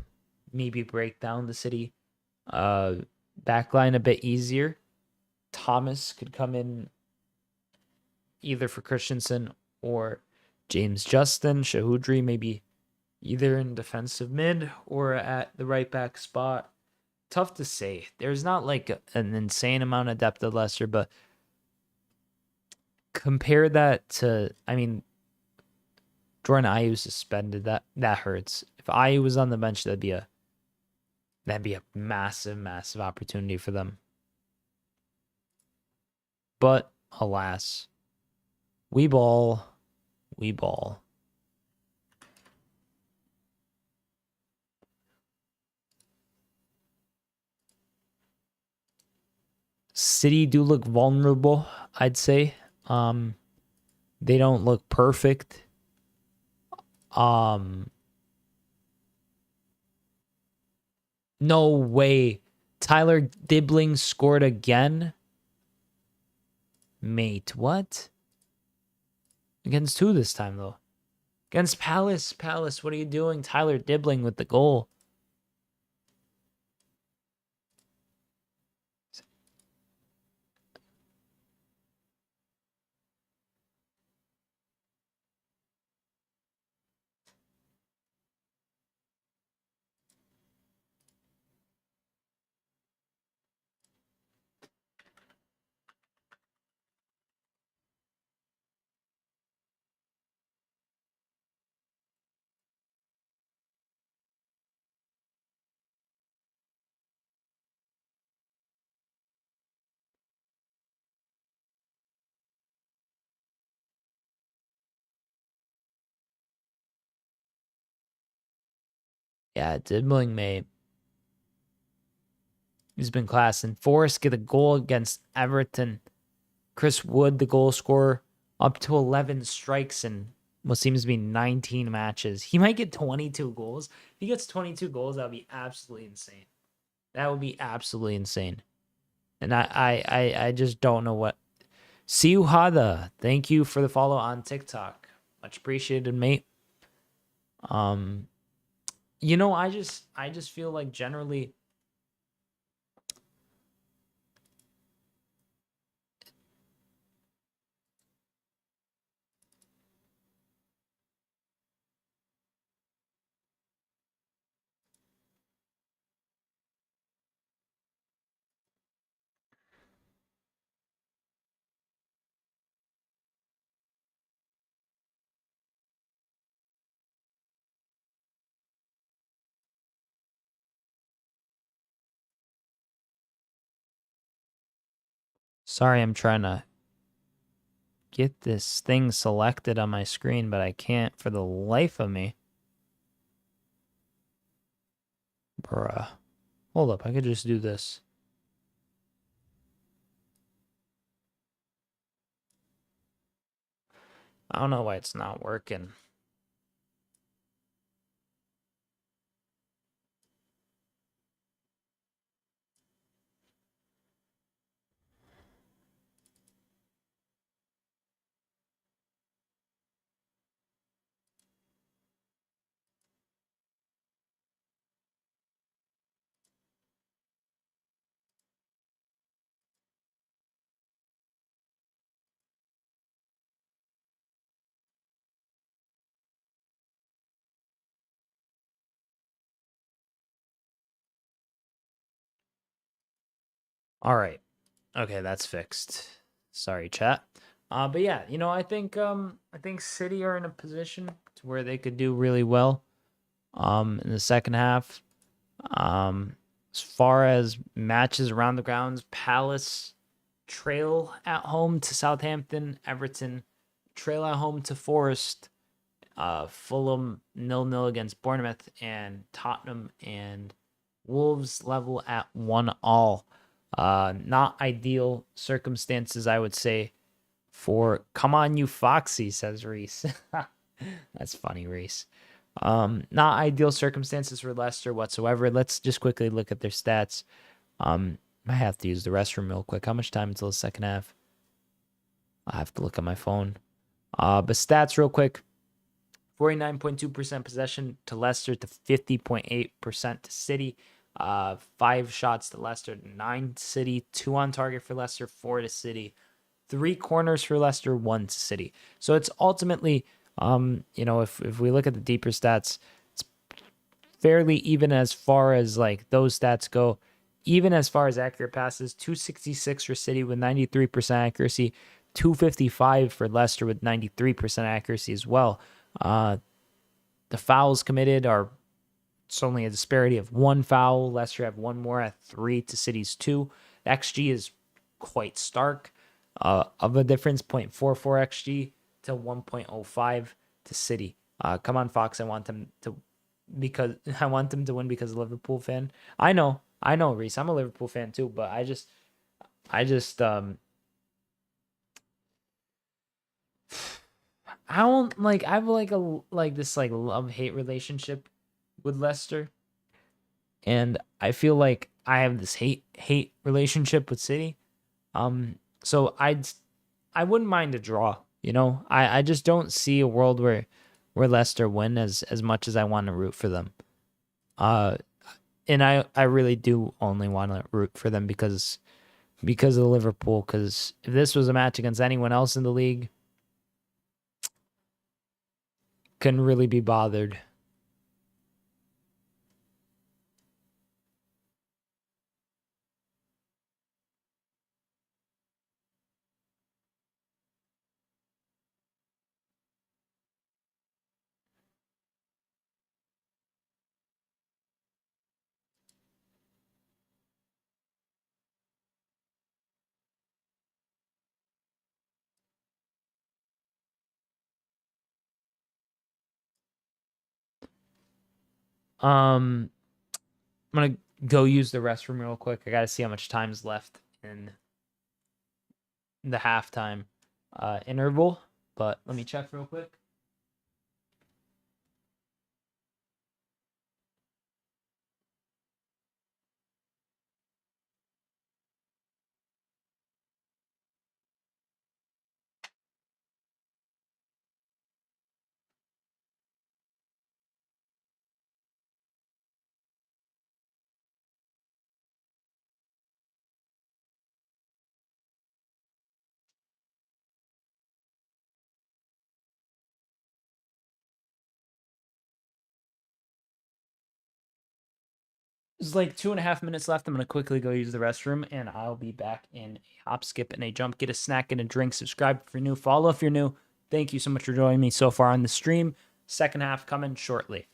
maybe break down the City uh backline a bit easier. Thomas could come in either for Christensen or James Justin. Shahoudri maybe either in defensive mid or at the right back spot. Tough to say. There's not like an insane amount of depth at Leicester, but compare that to, I mean, Jordan Ayew suspended. That hurts. If Ayew was on the bench, that'd be a massive, massive opportunity for them. But alas, we ball, we ball. City do look vulnerable, I'd say. They don't look perfect. Um, no way. Tyler Dibbling scored again. Mate, what? Against who this time though? Against Palace. Palace, what are you doing? Tyler Dibbling with the goal. Yeah, dribbling, mate. He's been class. And Forrest get a goal against Everton. Chris Wood, the goal scorer, up to 11 strikes in what seems to be 19 matches. He might get 22 goals. If he gets 22 goals, that would be absolutely insane. That would be absolutely insane. And I just don't know what. Siuhada, thank you for the follow on TikTok. Much appreciated, mate. You know, I just feel like generally sorry, I'm trying to get this thing selected on my screen, but I can't for the life of me. Bruh. Hold up, I could just do this. I don't know why it's not working. All right. Okay, that's fixed. Sorry, chat. But yeah, you know, I think City are in a position to where they could do really well in the second half. As far as matches around the grounds, Palace trail at home to Southampton, Everton trail at home to Forest, Fulham 0-0 against Bournemouth, and Tottenham and Wolves level at 1-1. Not ideal circumstances, I would say, for come on, you Foxy, says Reese. That's funny, Reese. Not ideal circumstances for Leicester whatsoever. Let's just quickly look at their stats. I have to use the restroom real quick. How much time until the second half? I have to look at my phone. But stats real quick. 49.2% possession to Leicester to 50.8% to City. 5 shots to Leicester, 9 to City, 2 on target for Leicester, 4 to City, 3 corners for Leicester, 1 to City. So it's ultimately, you know, if we look at the deeper stats, it's fairly even as far as like those stats go. Even as far as accurate passes, 266 for City with 93% accuracy, 255 for Leicester with 93% accuracy as well. The fouls committed are, it's only a disparity of 1 foul. Leicester have 1 more at 3 to City's 2. The XG is quite stark. Of a difference, 0.44 XG to 1.05 to City. Come on, Fox. I want them to win because of Liverpool fan. I know, Reese. I'm a Liverpool fan too, but I just I don't like. I have this like love-hate relationship with Leicester, and I feel like I have this hate relationship with City. So I wouldn't mind a draw. You know, I just don't see a world where Leicester win as much as I want to root for them. And I really do only want to root for them because of Liverpool. Because if this was a match against anyone else in the league, couldn't really be bothered. I'm gonna go use the restroom real quick. I gotta see how much time's left in the halftime interval, but let me check real quick. There's like 2.5 minutes left. I'm going to quickly go use the restroom, and I'll be back in a hop, skip, and a jump. Get a snack and a drink. Subscribe if you're new. Follow if you're new. Thank you so much for joining me so far on the stream. Second half coming shortly.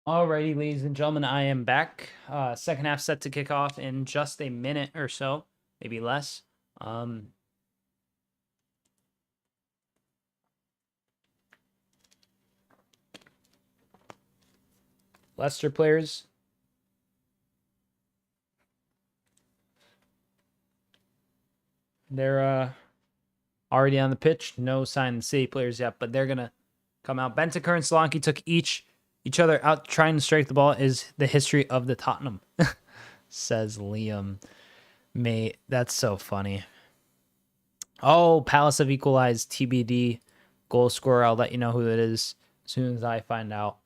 Alrighty, ladies and gentlemen, I am back. Second half set to kick off in just a minute or so, maybe less. Leicester players. They're already on the pitch. No sign of the City players yet, but they're gonna come out. Bentancur and Solanke took each other out trying to strike the ball. Is the history of the Tottenham, says Liam. Mate, that's so funny. Oh, Palace have equalized. TBD. Goal scorer. I'll let you know who it is as soon as I find out.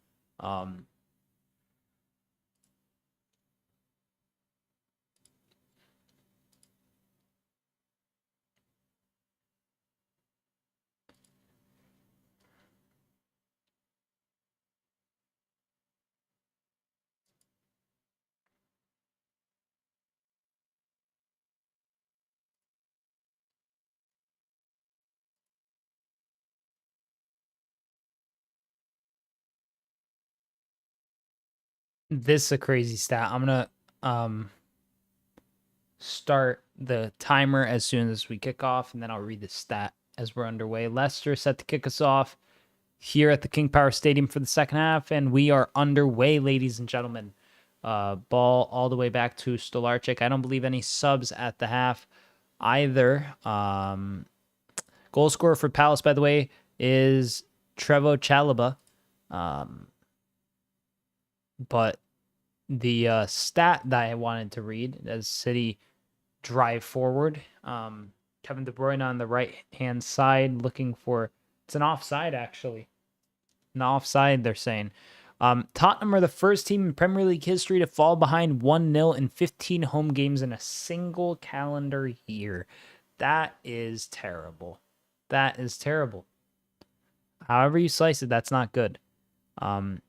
This is a crazy stat. I'm gonna start the timer as soon as we kick off, and then I'll read the stat as we're underway. Leicester set to kick us off here at the King Power Stadium for the second half, and we are underway, ladies and gentlemen. Ball all the way back to Stolarczyk. I don't believe any subs at the half either. Goal scorer for Palace, by the way, is Trevoh Chalobah. But the stat that I wanted to read, as City drive forward. Kevin De Bruyne on the right-hand side looking for... It's an offside, actually. An offside, they're saying. Tottenham are the first team in Premier League history to fall behind 1-0 in 15 home games in a single calendar year. That is terrible. That is terrible. However you slice it, that's not good. But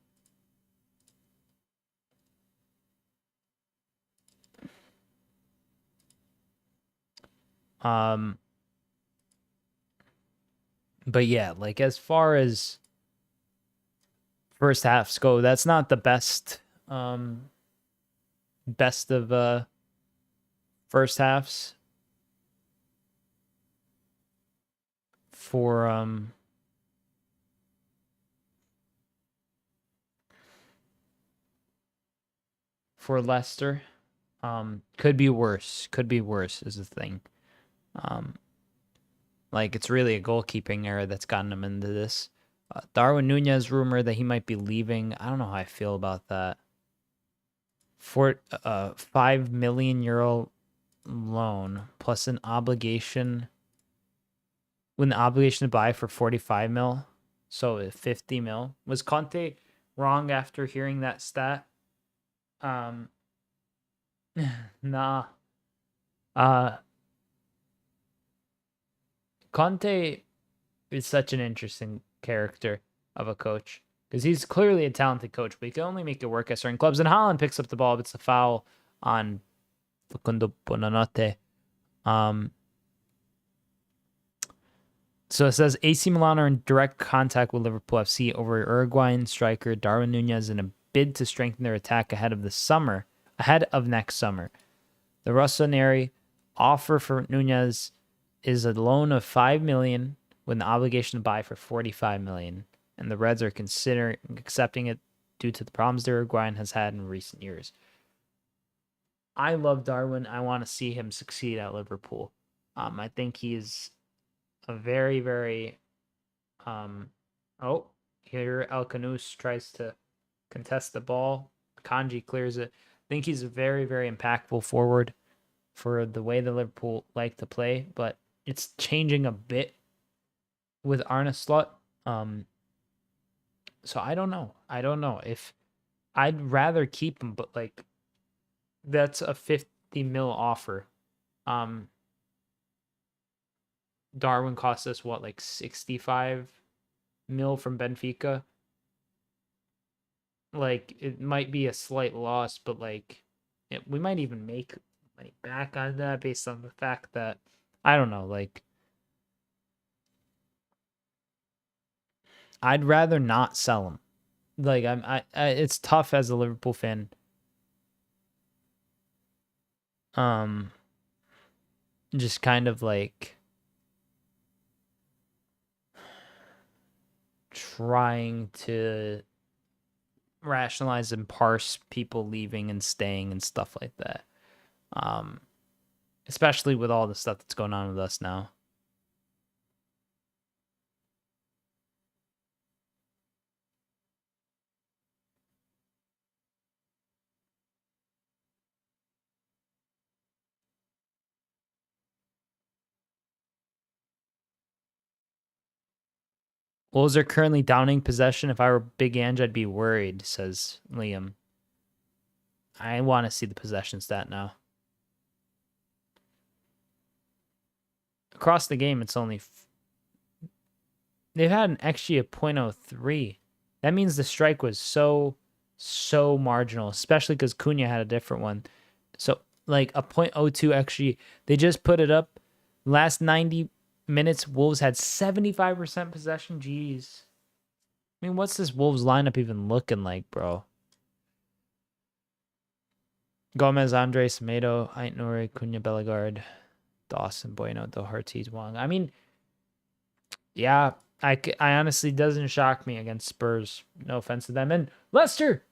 yeah, like as far as first halves go, that's not the best best of first halves for Leicester. Could be worse. Could be worse is the thing. Like it's really a goalkeeping error that's gotten him into this. Darwin Nunez rumor that he might be leaving. I don't know how I feel about that. For €5 million loan plus an obligation, with an obligation to buy for 45 mil, so 50 mil. Was Conte wrong after hearing that stat? Nah. Conte is such an interesting character of a coach because he's clearly a talented coach, but he can only make it work at certain clubs. And Haaland picks up the ball, but it's a foul on Facundo Bonanotte. So it says AC Milan are in direct contact with Liverpool FC over Uruguayan striker Darwin Nunez in a bid to strengthen their attack ahead of next summer. The Rossoneri offer for Nunez is a loan of $5 million with an obligation to buy for $45 million, and the Reds are considering accepting it due to the problems the Uruguayan has had in recent years. I love Darwin. I want to see him succeed at Liverpool. I think he's a very, very... Oh, here El Canus tries to contest the ball. Kanji clears it. I think he's a very, very impactful forward for the way the Liverpool like to play, but it's changing a bit with Arne Slot. So I don't know. I don't know if I'd rather keep him, but like that's a 50 mil offer. Darwin cost us what, like 65 mil from Benfica? Like it might be a slight loss, but like we might even make money back on that based on the fact that I don't know, like I'd rather not sell him. Like it's tough as a Liverpool fan. Just kind of like trying to rationalize and parse people leaving and staying and stuff like that. Especially with all the stuff that's going on with us now. Wolves are currently downing possession. If I were Big Ange, I'd be worried, says Liam. I want to see the possession stat now. Across the game, it's only... They've had an XG of 0.03. That means the strike was so marginal, especially because Cunha had a different one. So, like, a 0.02 XG. They just put it up. Last 90 minutes, Wolves had 75% possession. Jeez. I mean, what's this Wolves lineup even looking like, bro? Gomez, Andre, Sedo, Aitnouri, Cunha, Bellegarde, Dawson, Bueno, Doherty, Wong. I mean, yeah, I honestly doesn't shock me against Spurs. No offense to them. And Leicester!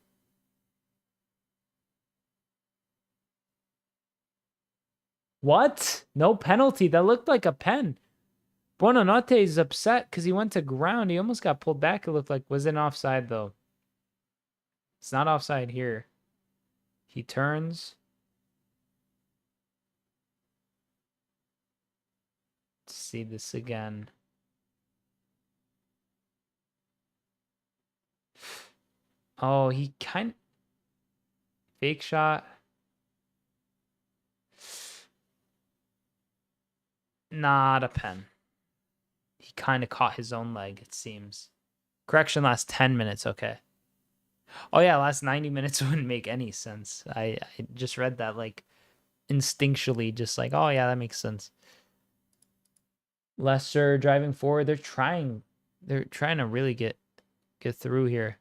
What? No penalty. That looked like a pen. Buonanotte is upset because he went to ground. He almost got pulled back, it looked like. Was it offside, though? It's not offside here. He turns. see this again. Oh, he kind of fake shot. Not a pen. He kind of caught his own leg, it seems. Correction, last 10 minutes. Okay. Oh, yeah, last 90 minutes wouldn't make any sense. I just read that, like, instinctually, just like, oh, yeah, that makes sense. Leicester driving forward. They're trying to really get through here.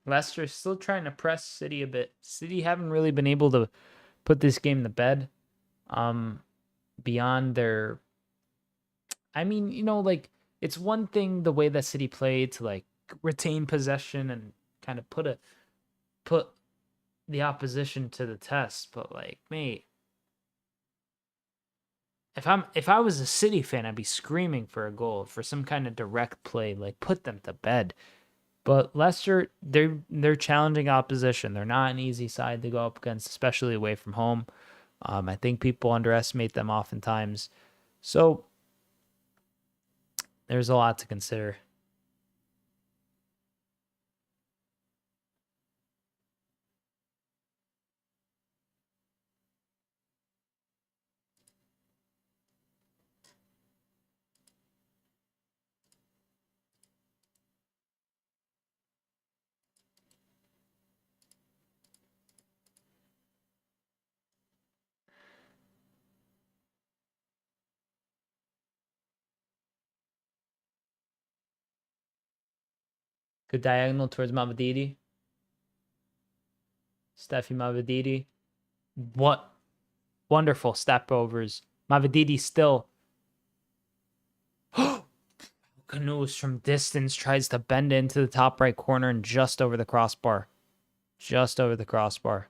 Leicester still trying to press City a bit. City haven't really been able to put this game to bed. Beyond their, I mean, like, it's one thing the way that City played to, like, retain possession and kind of put the opposition to the test, but, like, mate, if I was a City fan, I'd be screaming for a goal, for some kind of direct play, like, put them to bed. But Leicester, they're challenging opposition. They're not an easy side to go up against, especially away from home. I think people underestimate them oftentimes. So there's a lot to consider. Good diagonal towards Mavididi. Steffi Mavididi. What wonderful step overs. Mavididi still. Canoes from distance tries to bend into the top right corner and just over the crossbar. Just over the crossbar.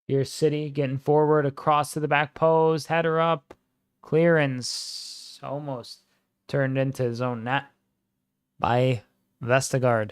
Here's City getting forward across to the back post. Header up. Clearance. Almost turned into his own net by Vestergaard.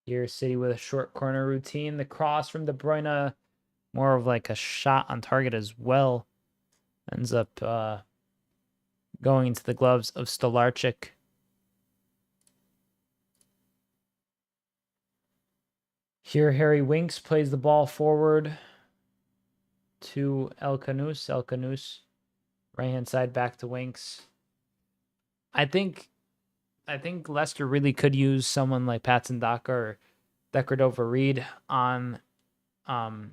Here, City with a short corner routine. The cross from De Bruyne, more of like a shot on target as well. Ends up going into the gloves of Stolarczyk. Here, Harry Winks plays the ball forward to El Canus. El Canus, right-hand side back to Winks. I think Leicester really could use someone like Patson Daka or Decordova Reed on the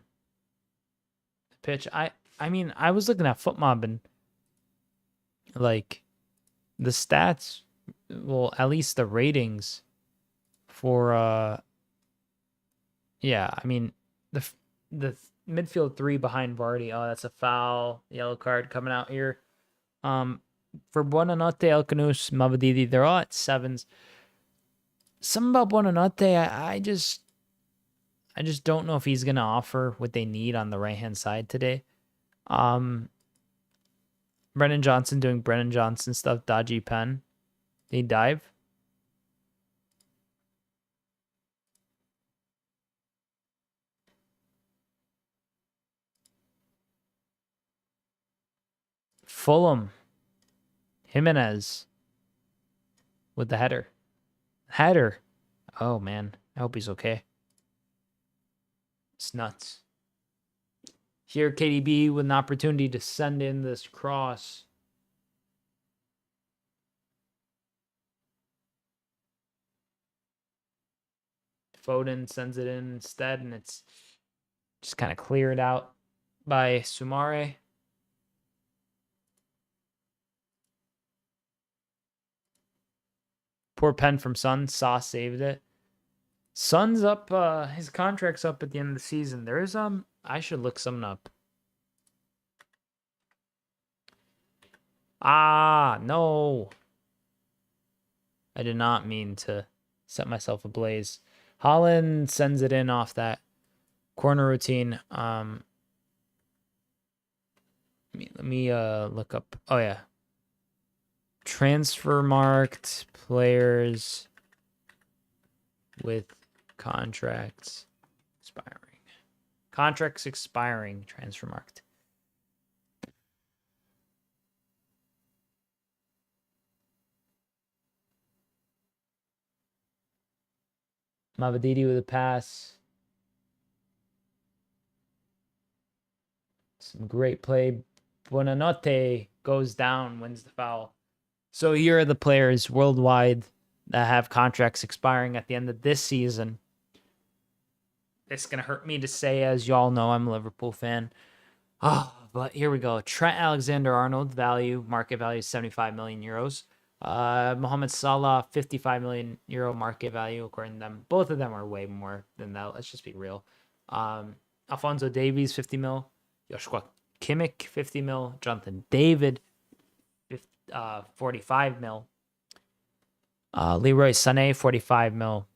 pitch. I mean, I was looking at FootMob and, like, the stats, well, at least the ratings for yeah, I mean, the midfield 3 behind Vardy. Oh, that's a foul. Yellow card coming out here. For Buonanotte, El Canus, Mavadidi, they're all at 7s. Something about Buonanotte, I just don't know if he's gonna offer what they need on the right hand side today. Brennan Johnson doing Brennan Johnson stuff. Dodgy pen. Did he dive? Fulham. Jimenez with the header. Header. Oh, man. I hope he's okay. It's nuts. Here, KDB with an opportunity to send in this cross. Foden sends it in instead, and it's just kind of cleared out by Sumare. Poor pen from Son. Saw saved it. Son's up. His contract's up at the end of the season. There's I should look something up. Ah, no. I did not mean to set myself ablaze. Haaland sends it in off that corner routine. Let me look up. Oh yeah. Transfer marked players with contracts expiring. Contracts expiring, transfer marked. Mavadidi with a pass. Some great play. Buonanotte goes down, wins the foul. So here are the players worldwide that have contracts expiring at the end of this season. It's going to hurt me to say, as y'all know, I'm a Liverpool fan. But here we go. Trent Alexander-Arnold market value 75 million euros. Mohamed Salah, 55 million euro market value, according to them. Both of them are way more than that. Let's just be real. Alphonso Davies, 50 mil. Joshua Kimmich, 50 mil. Jonathan David, 45 mil. Leroy Sané, 45 mil.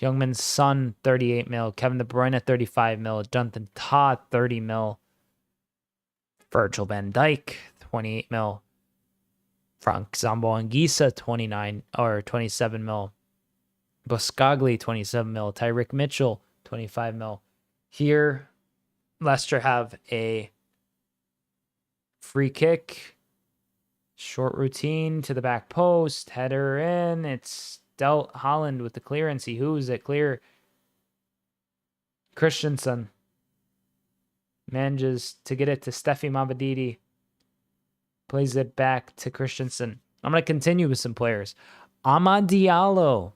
Youngman's Son, 38 mil. Kevin De Bruyne, 35 mil. Jonathan Todd, 30 mil. Virgil van Dijk, 28 mil. Frank Zambo-Anguissa, 27 mil. Boscagli, 27 mil. Tyrick Mitchell, 25 mil. Here, Leicester have a free kick. Short routine to the back post. Header in. It's dealt. Haaland with the clearance. He who's it clear. Christensen manages to get it to Steffi Mavadidi. Plays it back to Christensen. I'm going to continue with some players. Amad Diallo.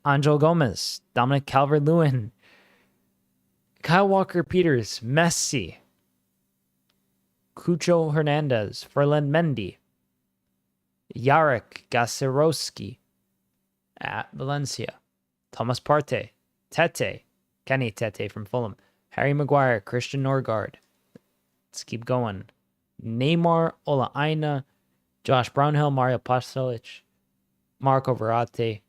Angel Gomez. Dominic Calvert-Lewin. Kyle Walker-Peters. Messi. Cucho Hernandez. Ferland Mendy. Jarek Gasirowski at Valencia. Thomas Partey. Tete. Kenny Tete from Fulham. Harry Maguire. Christian Norgard. Let's keep going. Neymar Olaina. Josh Brownhill. Mario Pasalic. Marco Verratti.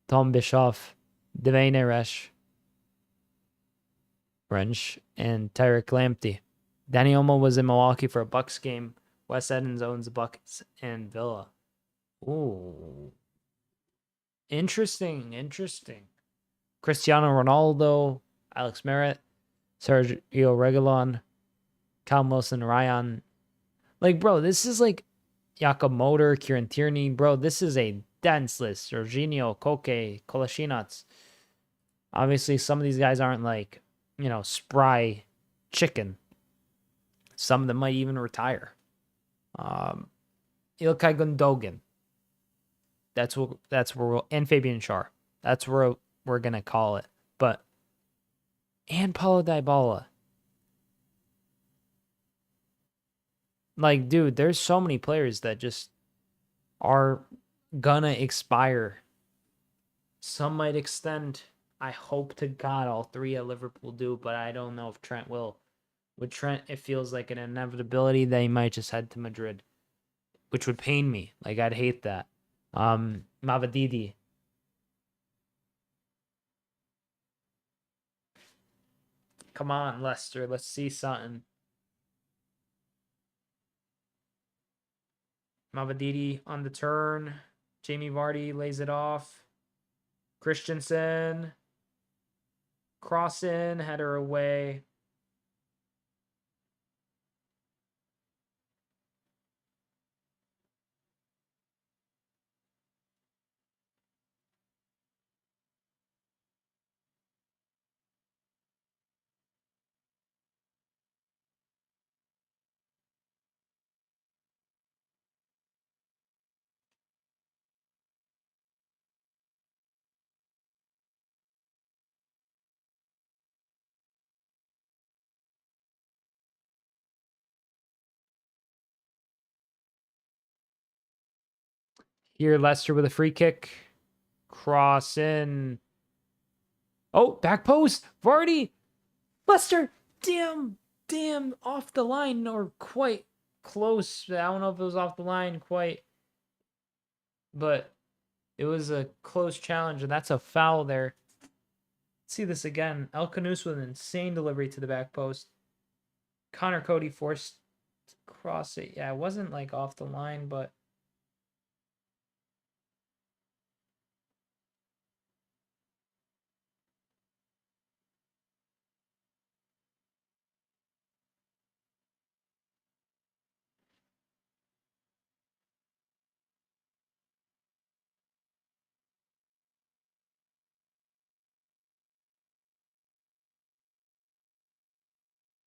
Tom Bischoff. Devane Resch. French. And Tyrick Lamptey. Danny Olmo was in Milwaukee for a Bucks game. Wes Edens owns the Bucks and Villa. Ooh. Interesting. Cristiano Ronaldo, Alex Merritt, Sergio Reguilon, Cal Wilson, Ryan. Like, bro, this is like Jakob Motor, Kieran Tierney. Bro, this is a dense list. Jorginho, Koke, Kolasinac. Obviously, some of these guys aren't like, spry chicken. Some of them might even retire. Ilkay Gundogan. That's where we'll, and Fabian Schär. That's where we're gonna call it. But and Paulo Dybala. Like, dude, there's so many players that just are gonna expire. Some might extend. I hope to God all three at Liverpool do, but I don't know if Trent will. With Trent, it feels like an inevitability that he might just head to Madrid, which would pain me. Like, I'd hate that. Mavadidi. Come on, Leicester. Let's see something. Mavadidi on the turn. Jamie Vardy lays it off. Christensen. Cross in, header away. Here, Leicester with a free kick. Cross in. Oh, back post. Vardy. Leicester. Damn. Off the line or quite close. I don't know if it was off the line quite. But it was a close challenge, and that's a foul there. Let's see this again. El Canus with an insane delivery to the back post. Connor Cody forced to cross it. Yeah, it wasn't like off the line, but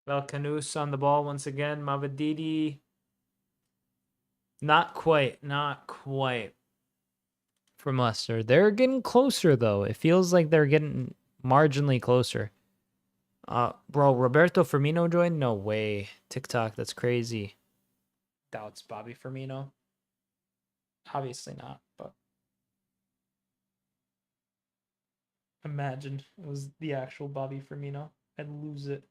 Velcanus on the ball once again. Mavadidi. Not quite. From Leicester. They're getting closer, though. It feels like they're getting marginally closer. Bro, Roberto Firmino joined? No way. TikTok, that's crazy. Doubts Bobby Firmino. Obviously not, but imagine it was the actual Bobby Firmino. I'd lose it.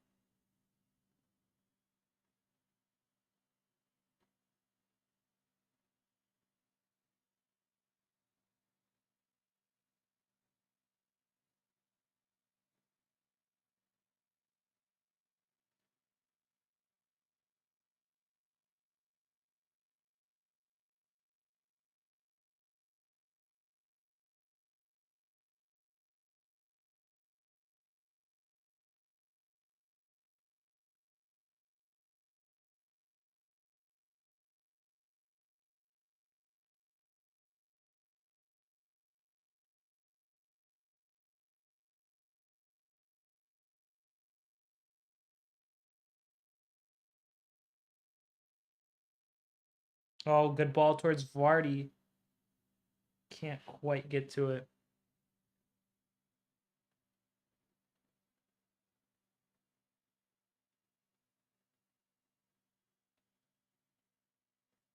Oh, good ball towards Vardy. Can't quite get to it.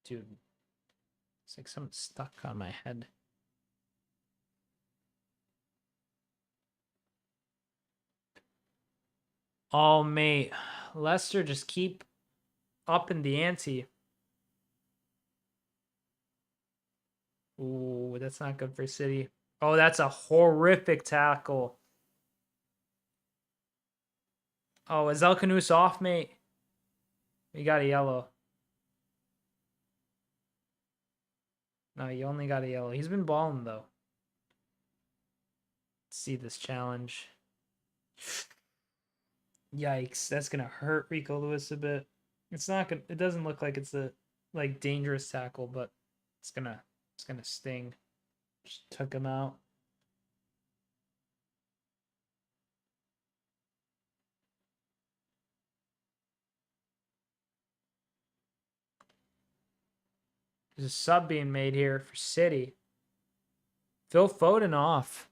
Dude, it's like something stuck on my head. Oh, mate. Leicester just keep upping the ante. Ooh, that's not good for City. Oh, that's a horrific tackle. Oh, is El Canus off, mate? We got a yellow. No, you only got a yellow. He's been balling, though. Let's see this challenge. Yikes, that's gonna hurt Rico Lewis a bit. It's not gonna. It doesn't look like it's a like dangerous tackle, but it's gonna sting. Just took him out. There's a sub being made here for City. Phil Foden off.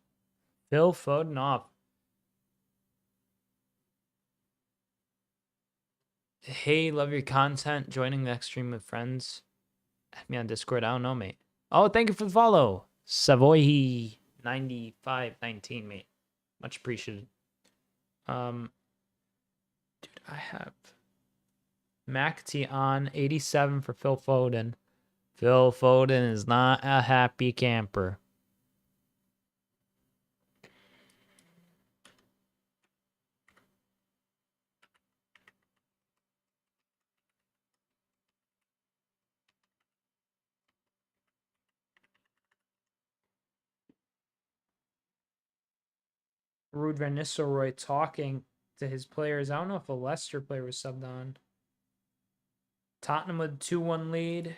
Hey, love your content. Joining the next stream with friends. Add me on Discord. I don't know, mate. Oh, thank you for the follow. Savoy 9519, mate. Much appreciated. Dude, I have McAtee on 87 for Phil Foden. Phil Foden is not a happy camper. Ruud van Nistelrooy talking to his players. I don't know if a Leicester player was subbed on. Tottenham with 2-1 lead.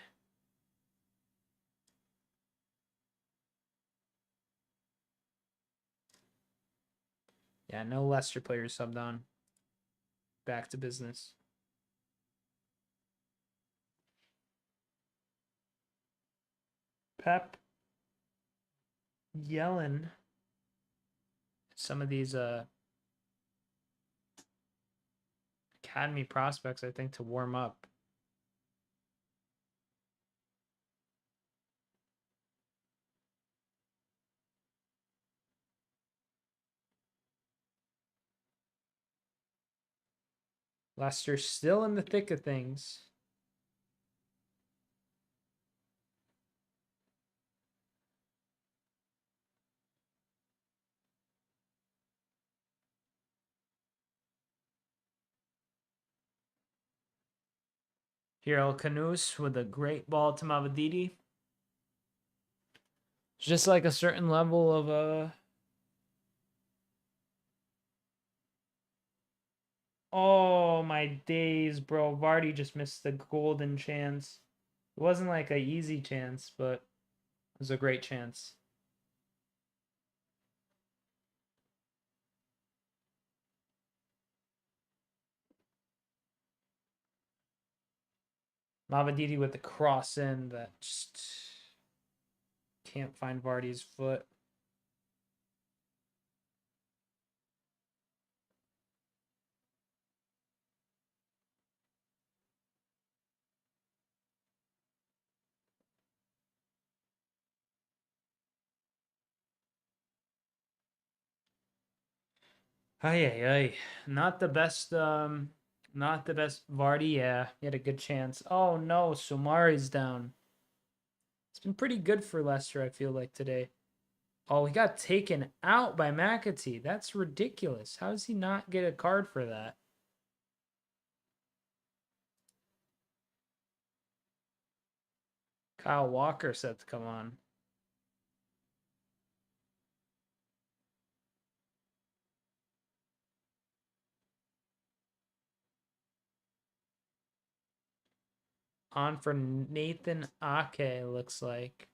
Yeah, no Leicester players subbed on. Back to business. Pep yelling some of these academy prospects, I think, to warm up. Leicester still in the thick of things. Here, El Canus with a great ball to Mavadidi. It's just like a certain level of oh my days, bro. Vardy just missed the golden chance. It wasn't like an easy chance, but it was a great chance. Mavadidi with the cross in that just can't find Vardy's foot. Ay, ay, ay. Not the best, not the best. Vardy, yeah, he had a good chance. Oh no, Soumari's down. It's been pretty good for Leicester, I feel like, today. Oh, he got taken out by McAtee. That's ridiculous. How does he not get a card for that? Kyle Walker set to come on. On for Nathan Ake, looks like.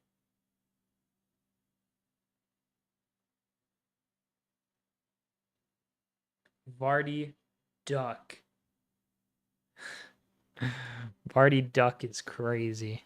Vardy Duck. Vardy Duck is crazy.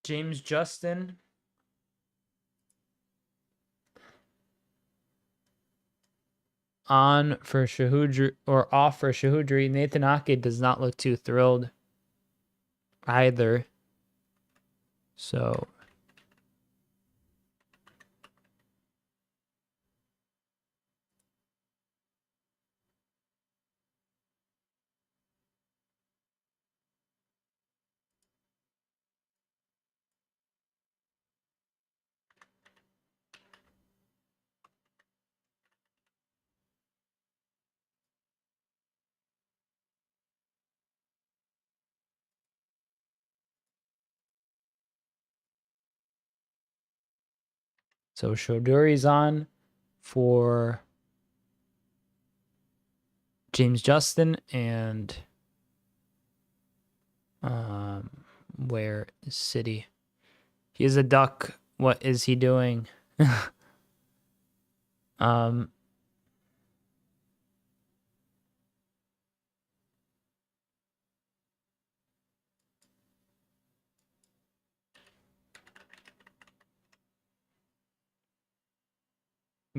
James Justin. On for Shahudri, or off for Shahudri. Nathan Ake does not look too thrilled either. So Shoduri's on for James Justin, and where is City? He is a duck. What is he doing?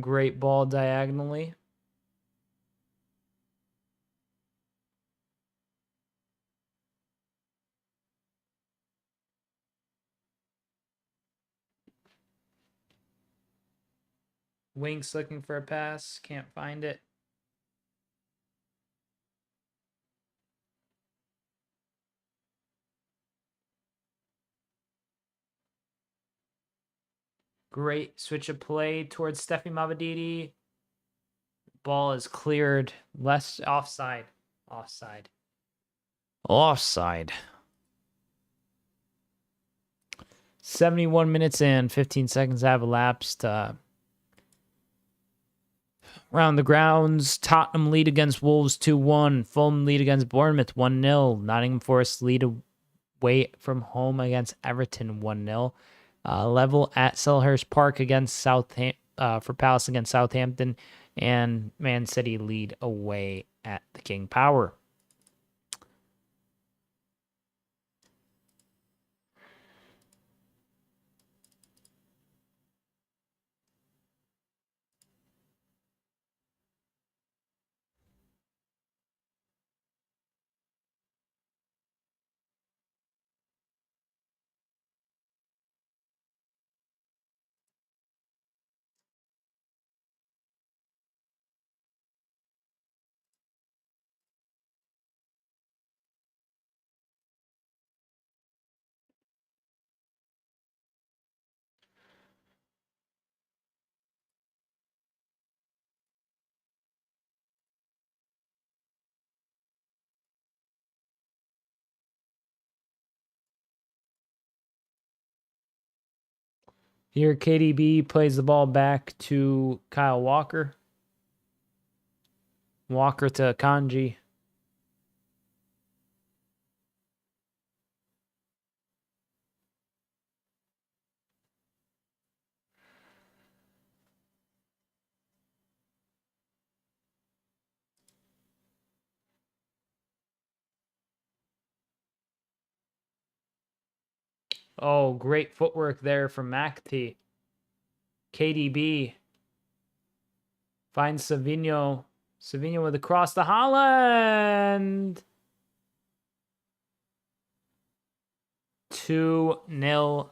Great ball diagonally. Winks looking for a pass. Can't find it. Great switch of play towards Steffi Mavadidi. Ball is cleared. Less offside. Offside. Offside. 71 minutes and 15 seconds have elapsed. Around the grounds, Tottenham lead against Wolves 2-1. Fulham lead against Bournemouth 1-0. Nottingham Forest lead away from home against Everton 1-0. Level at Selhurst Park against for Palace against Southampton. And Man City lead away at the King Power. Here, KDB plays the ball back to Kyle Walker. Walker to Kanji. Oh, great footwork there from McAtee. KDB finds Savinho. Savinho with a cross to Haaland. 2-0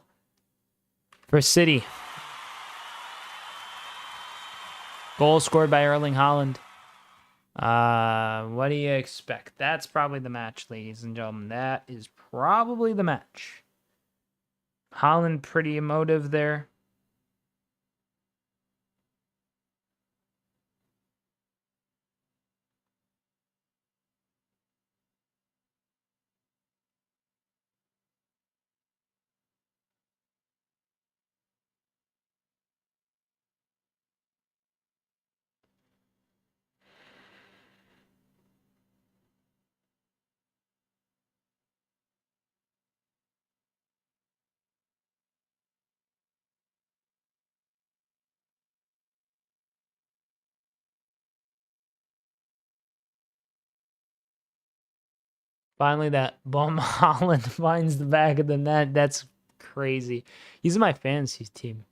for City. Goal scored by Erling Haaland. What do you expect? That's probably the match, ladies and gentlemen. That is probably the match. Haaland pretty emotive there. Finally, that bum Haaland finds the back of the net. That's crazy. He's in my fantasy team.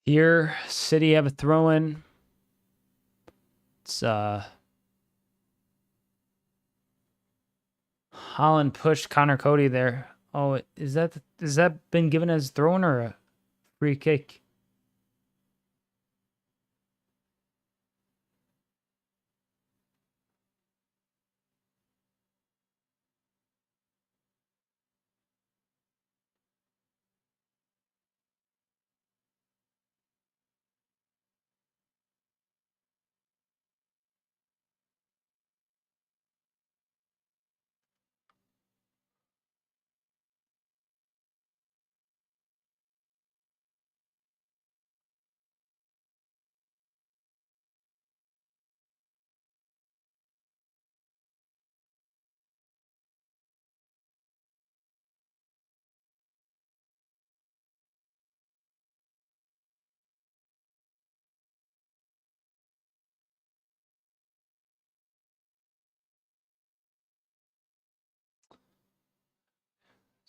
Here, City have a throw-in. It's Haaland pushed Connor Cody there. Oh, is that been given as throw-in or a free kick?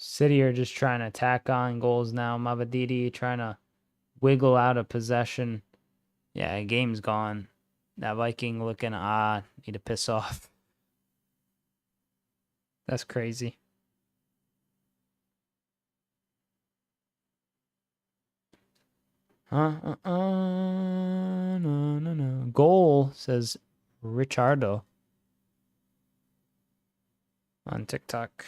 City are just trying to tack on goals now. Mavadidi trying to wiggle out of possession. Yeah, game's gone. That Viking looking, need to piss off. That's crazy. No. Goal, says Richardo on TikTok.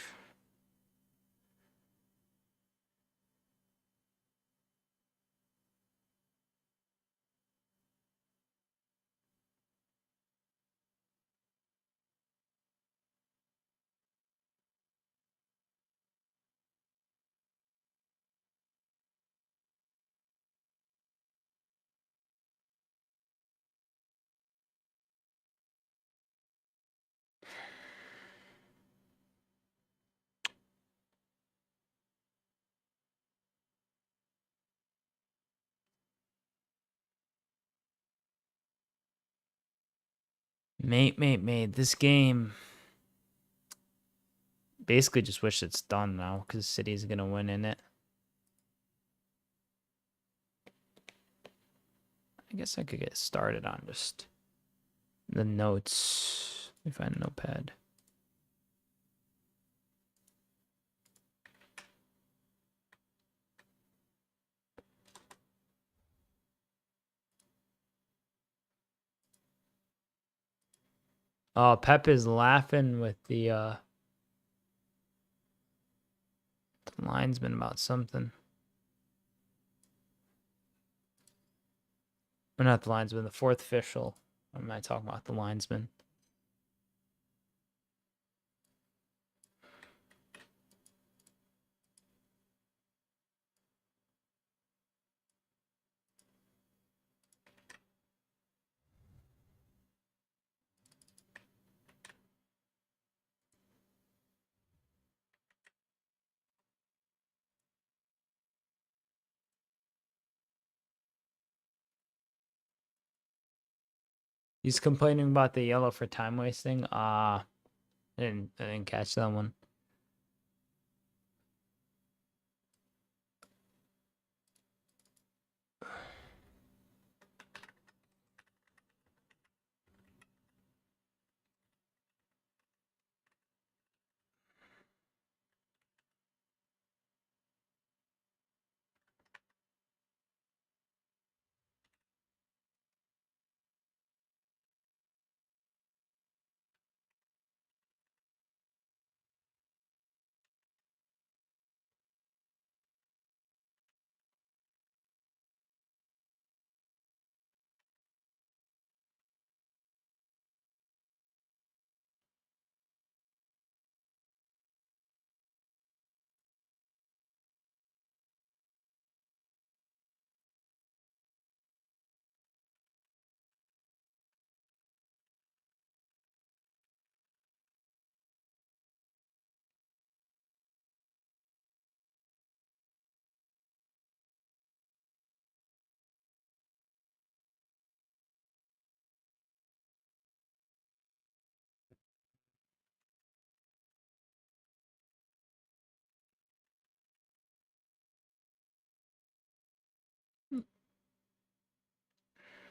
Mate. This game, basically just wish it's done now because City's going to win in it. I guess I could get started on just the notes. Let me find a notepad. Oh, Pep is laughing with the linesman about something. Or not the linesman, the fourth official. Or am I talking about the linesman? He's complaining about the yellow for time wasting. I didn't catch that one.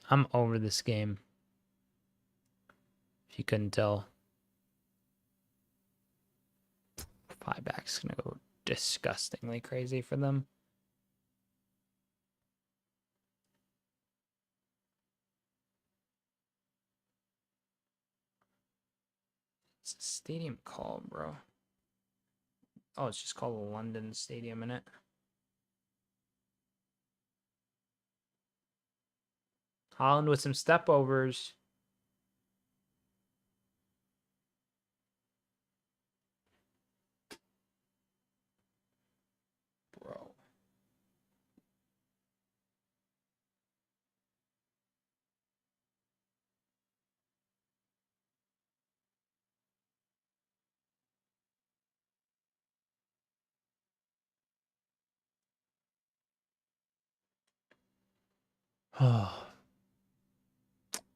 I'm over this game. If you couldn't tell. 5-back's gonna go disgustingly crazy for them. What's the stadium called, bro? Oh, it's just called the London Stadium, innit? Haaland with some stepovers. Bro. Oh.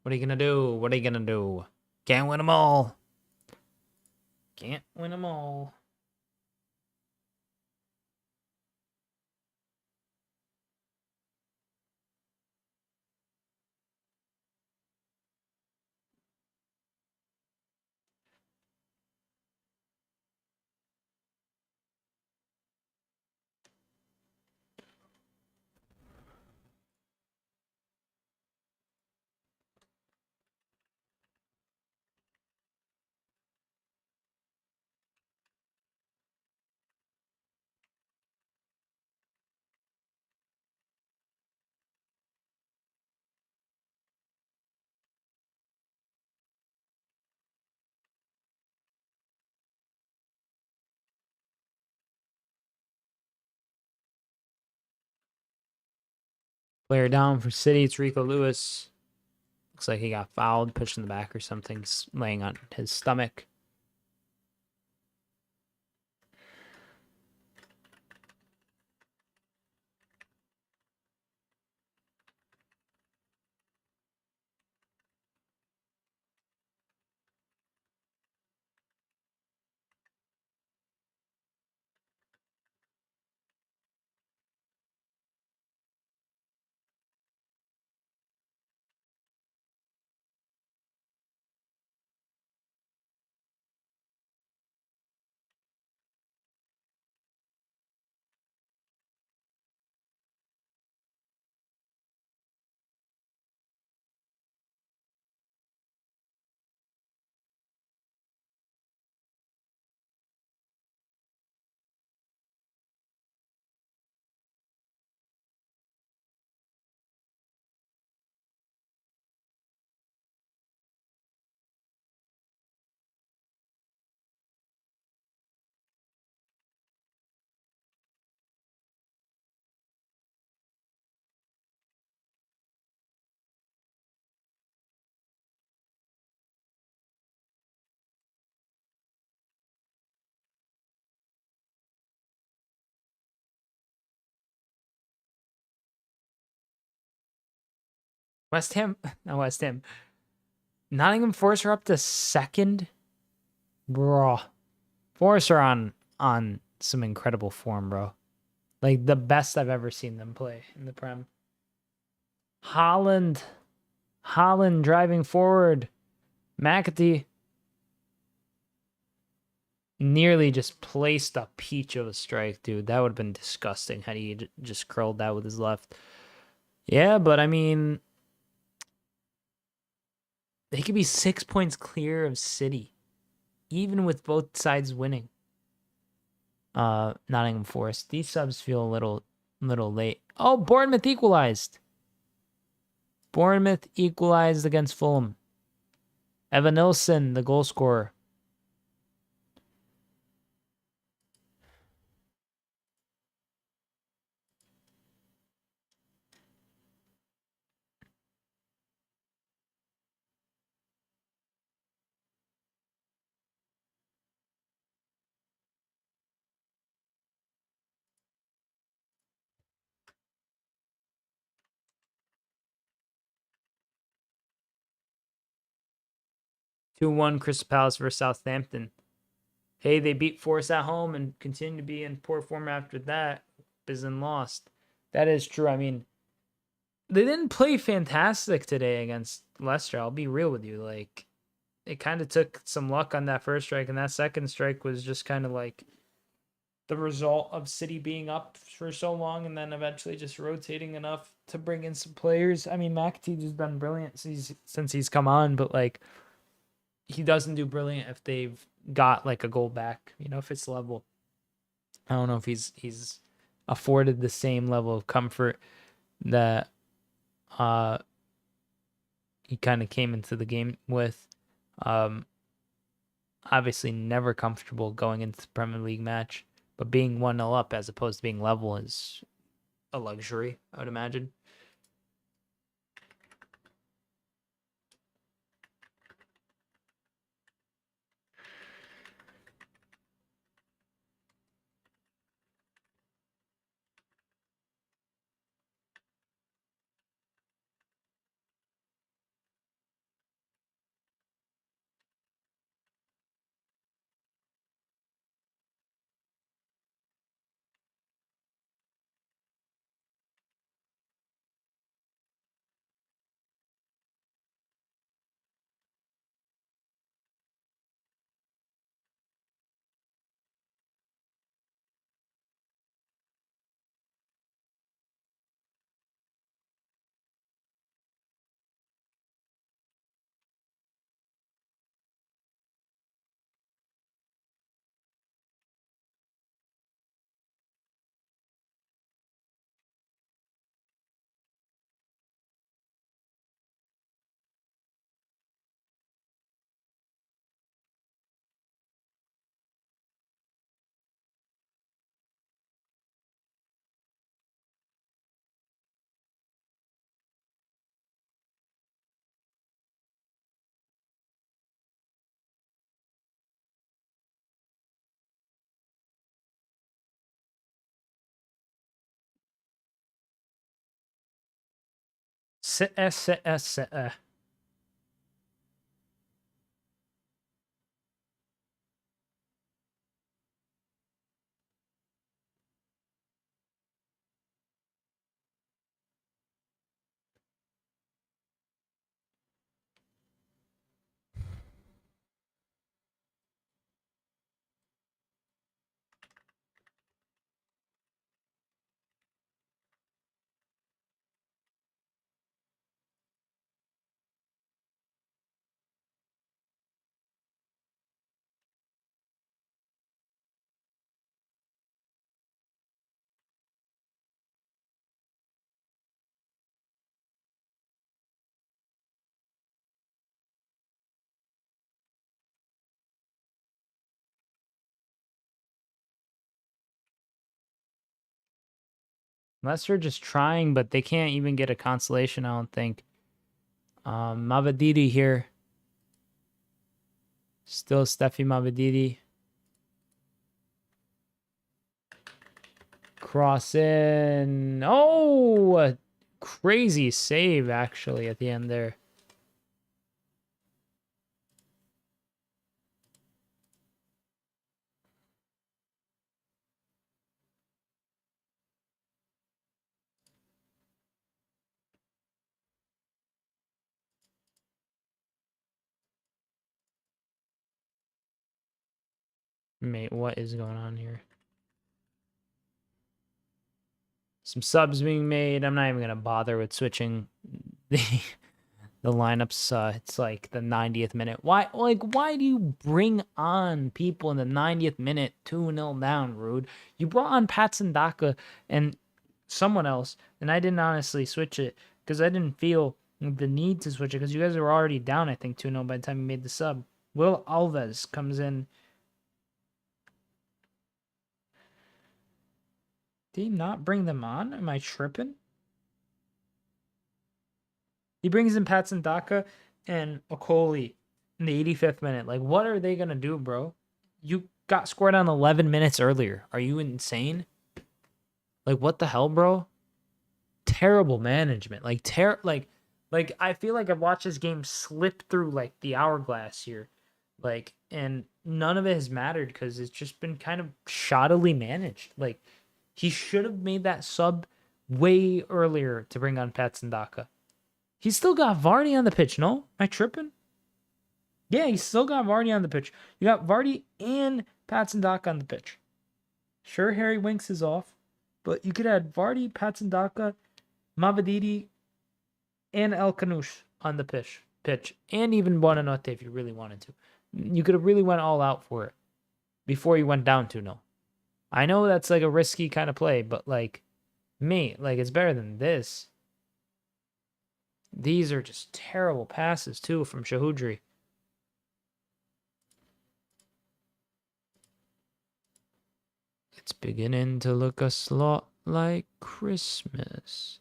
What are you gonna do? What are you gonna do? Can't win them all. Can't win them all. Player down for City. It's Rico Lewis. Looks like he got fouled, pushed in the back or something, laying on his stomach. West Ham, not West Ham. Nottingham Forest are up to second. Bro. Forest are on some incredible form, bro. Like the best I've ever seen them play in the Prem. Haaland driving forward. McAtee nearly just placed a peach of a strike, dude. That would have been disgusting had he just curled that with his left. Yeah, but I mean, they could be 6 points clear of City, even with both sides winning. Nottingham Forest. These subs feel a little late. Oh, Bournemouth equalized. Bournemouth equalized against Fulham. Evan Nilsson, the goal scorer. Two-one Crystal Palace versus Southampton. Hey, they beat Forest at home and continue to be in poor form after that. Been lost. That is true. I mean, they didn't play fantastic today against Leicester. I'll be real with you. Like, it kind of took some luck on that first strike, and that second strike was just kind of like the result of City being up for so long and then eventually just rotating enough to bring in some players. I mean, McAtee has been brilliant since he's come on, but like he doesn't do brilliant if they've got like a goal back, if it's level. I don't know if he's afforded the same level of comfort that he kind of came into the game with. Obviously never comfortable going into the Premier League match, but being 1-0 up as opposed to being level is a luxury, I would imagine. Leicester just trying, but they can't even get a consolation, I don't think. Mavididi here. Still Steffi Mavididi. Cross in. Oh, a crazy save, actually, at the end there. Mate, what is going on here? Some subs being made. I'm not even going to bother with switching the lineups. It's like the 90th minute. Why do you bring on people in the 90th minute 2-0 down, Ruud? You brought on Patson Daka and someone else, and I didn't honestly switch it because I didn't feel the need to switch it because you guys were already down, I think, 2-0 by the time you made the sub. Will Alves comes in. Did he not bring them on? Am I tripping? He brings in Patson Daka and Okoli in the 85th minute. Like, what are they going to do, bro? You got scored on 11 minutes earlier. Are you insane? Like, what the hell, bro? Terrible management. Like, I feel like I've watched this game slip through, like, the hourglass here. Like, and none of it has mattered because it's just been kind of shoddily managed. Like, he should have made that sub way earlier to bring on Patson Daka. He's still got Vardy on the pitch, no? Am I tripping? Yeah, he's still got Vardy on the pitch. You got Vardy and Patson Daka on the pitch. Sure, Harry Winks is off, but you could add Vardy, Patson Daka, Mavididi, and El Kanouche on the pitch, and even Buonanotte if you really wanted to. You could have really went all out for it before you went down 2-0. I know that's like a risky kind of play, but like, mate, like it's better than this. These are just terrible passes too from Shahoudri. It's beginning to look a lot like Christmas.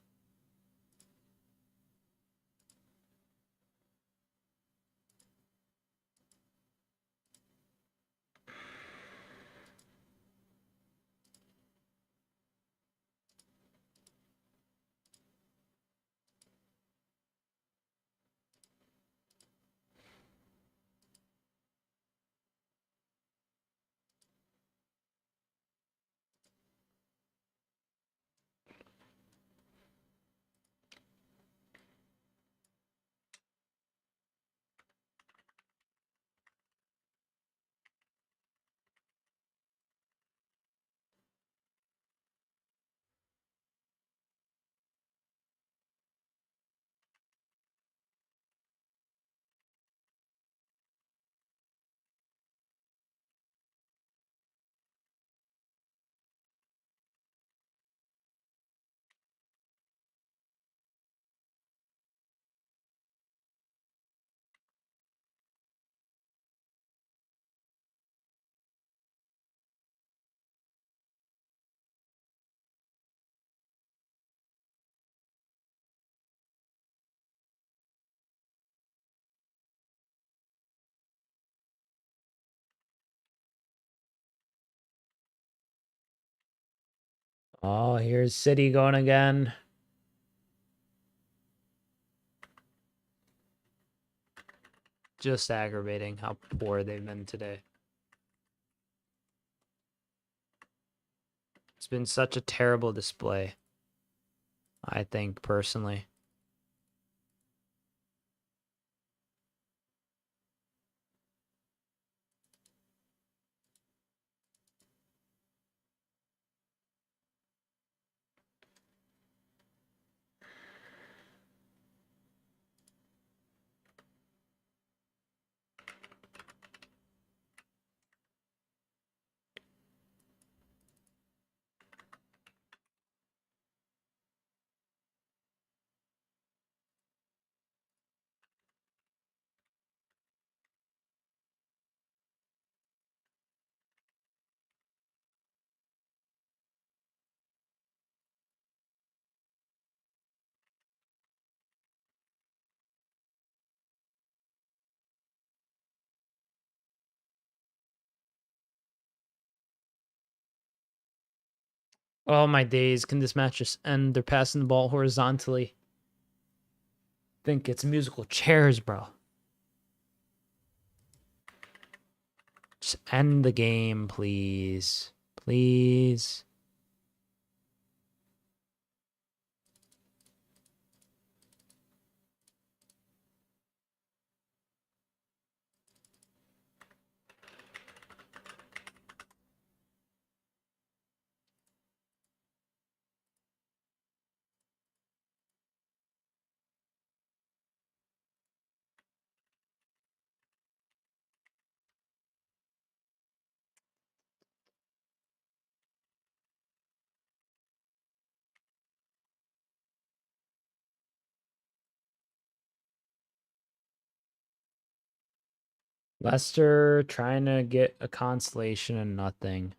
Oh, here's City going again. just aggravating how poor they've been today. It's been such a terrible display, I think, personally. Oh my days, can this match just end? They're passing the ball horizontally. Think it's musical chairs, bro. Just end the game, please. Please. Leicester trying to get a consolation and nothing.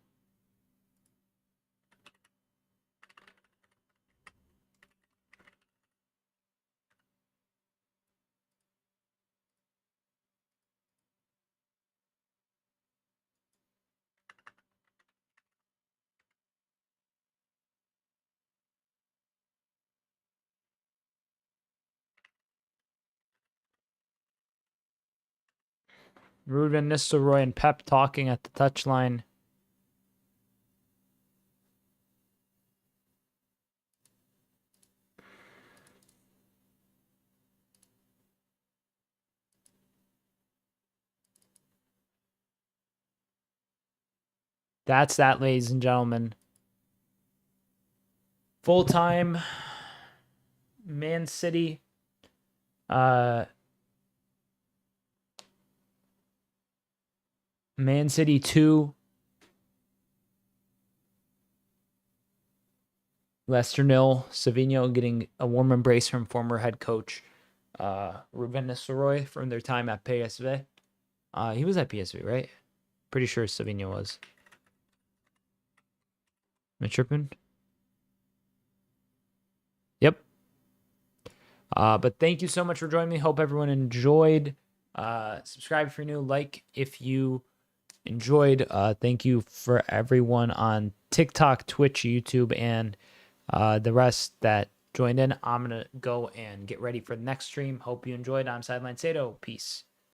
Ruud and Nistelrooy and Pep talking at the touchline. That's that, ladies and gentlemen. Full-time Man City. Man City 2. Leicester 0. Savinho getting a warm embrace from former head coach Ruud Nistelrooy from their time at PSV. He was at PSV, right? Pretty sure Savinho was. Am I tripping? Yep. But thank you so much for joining me. Hope everyone enjoyed. Subscribe if you're new. Like if you enjoyed. Thank you for everyone on TikTok, Twitch, YouTube, and the rest that joined in. I'm going to go and get ready for the next stream. Hope you enjoyed. I'm Sideline Sedo. Peace.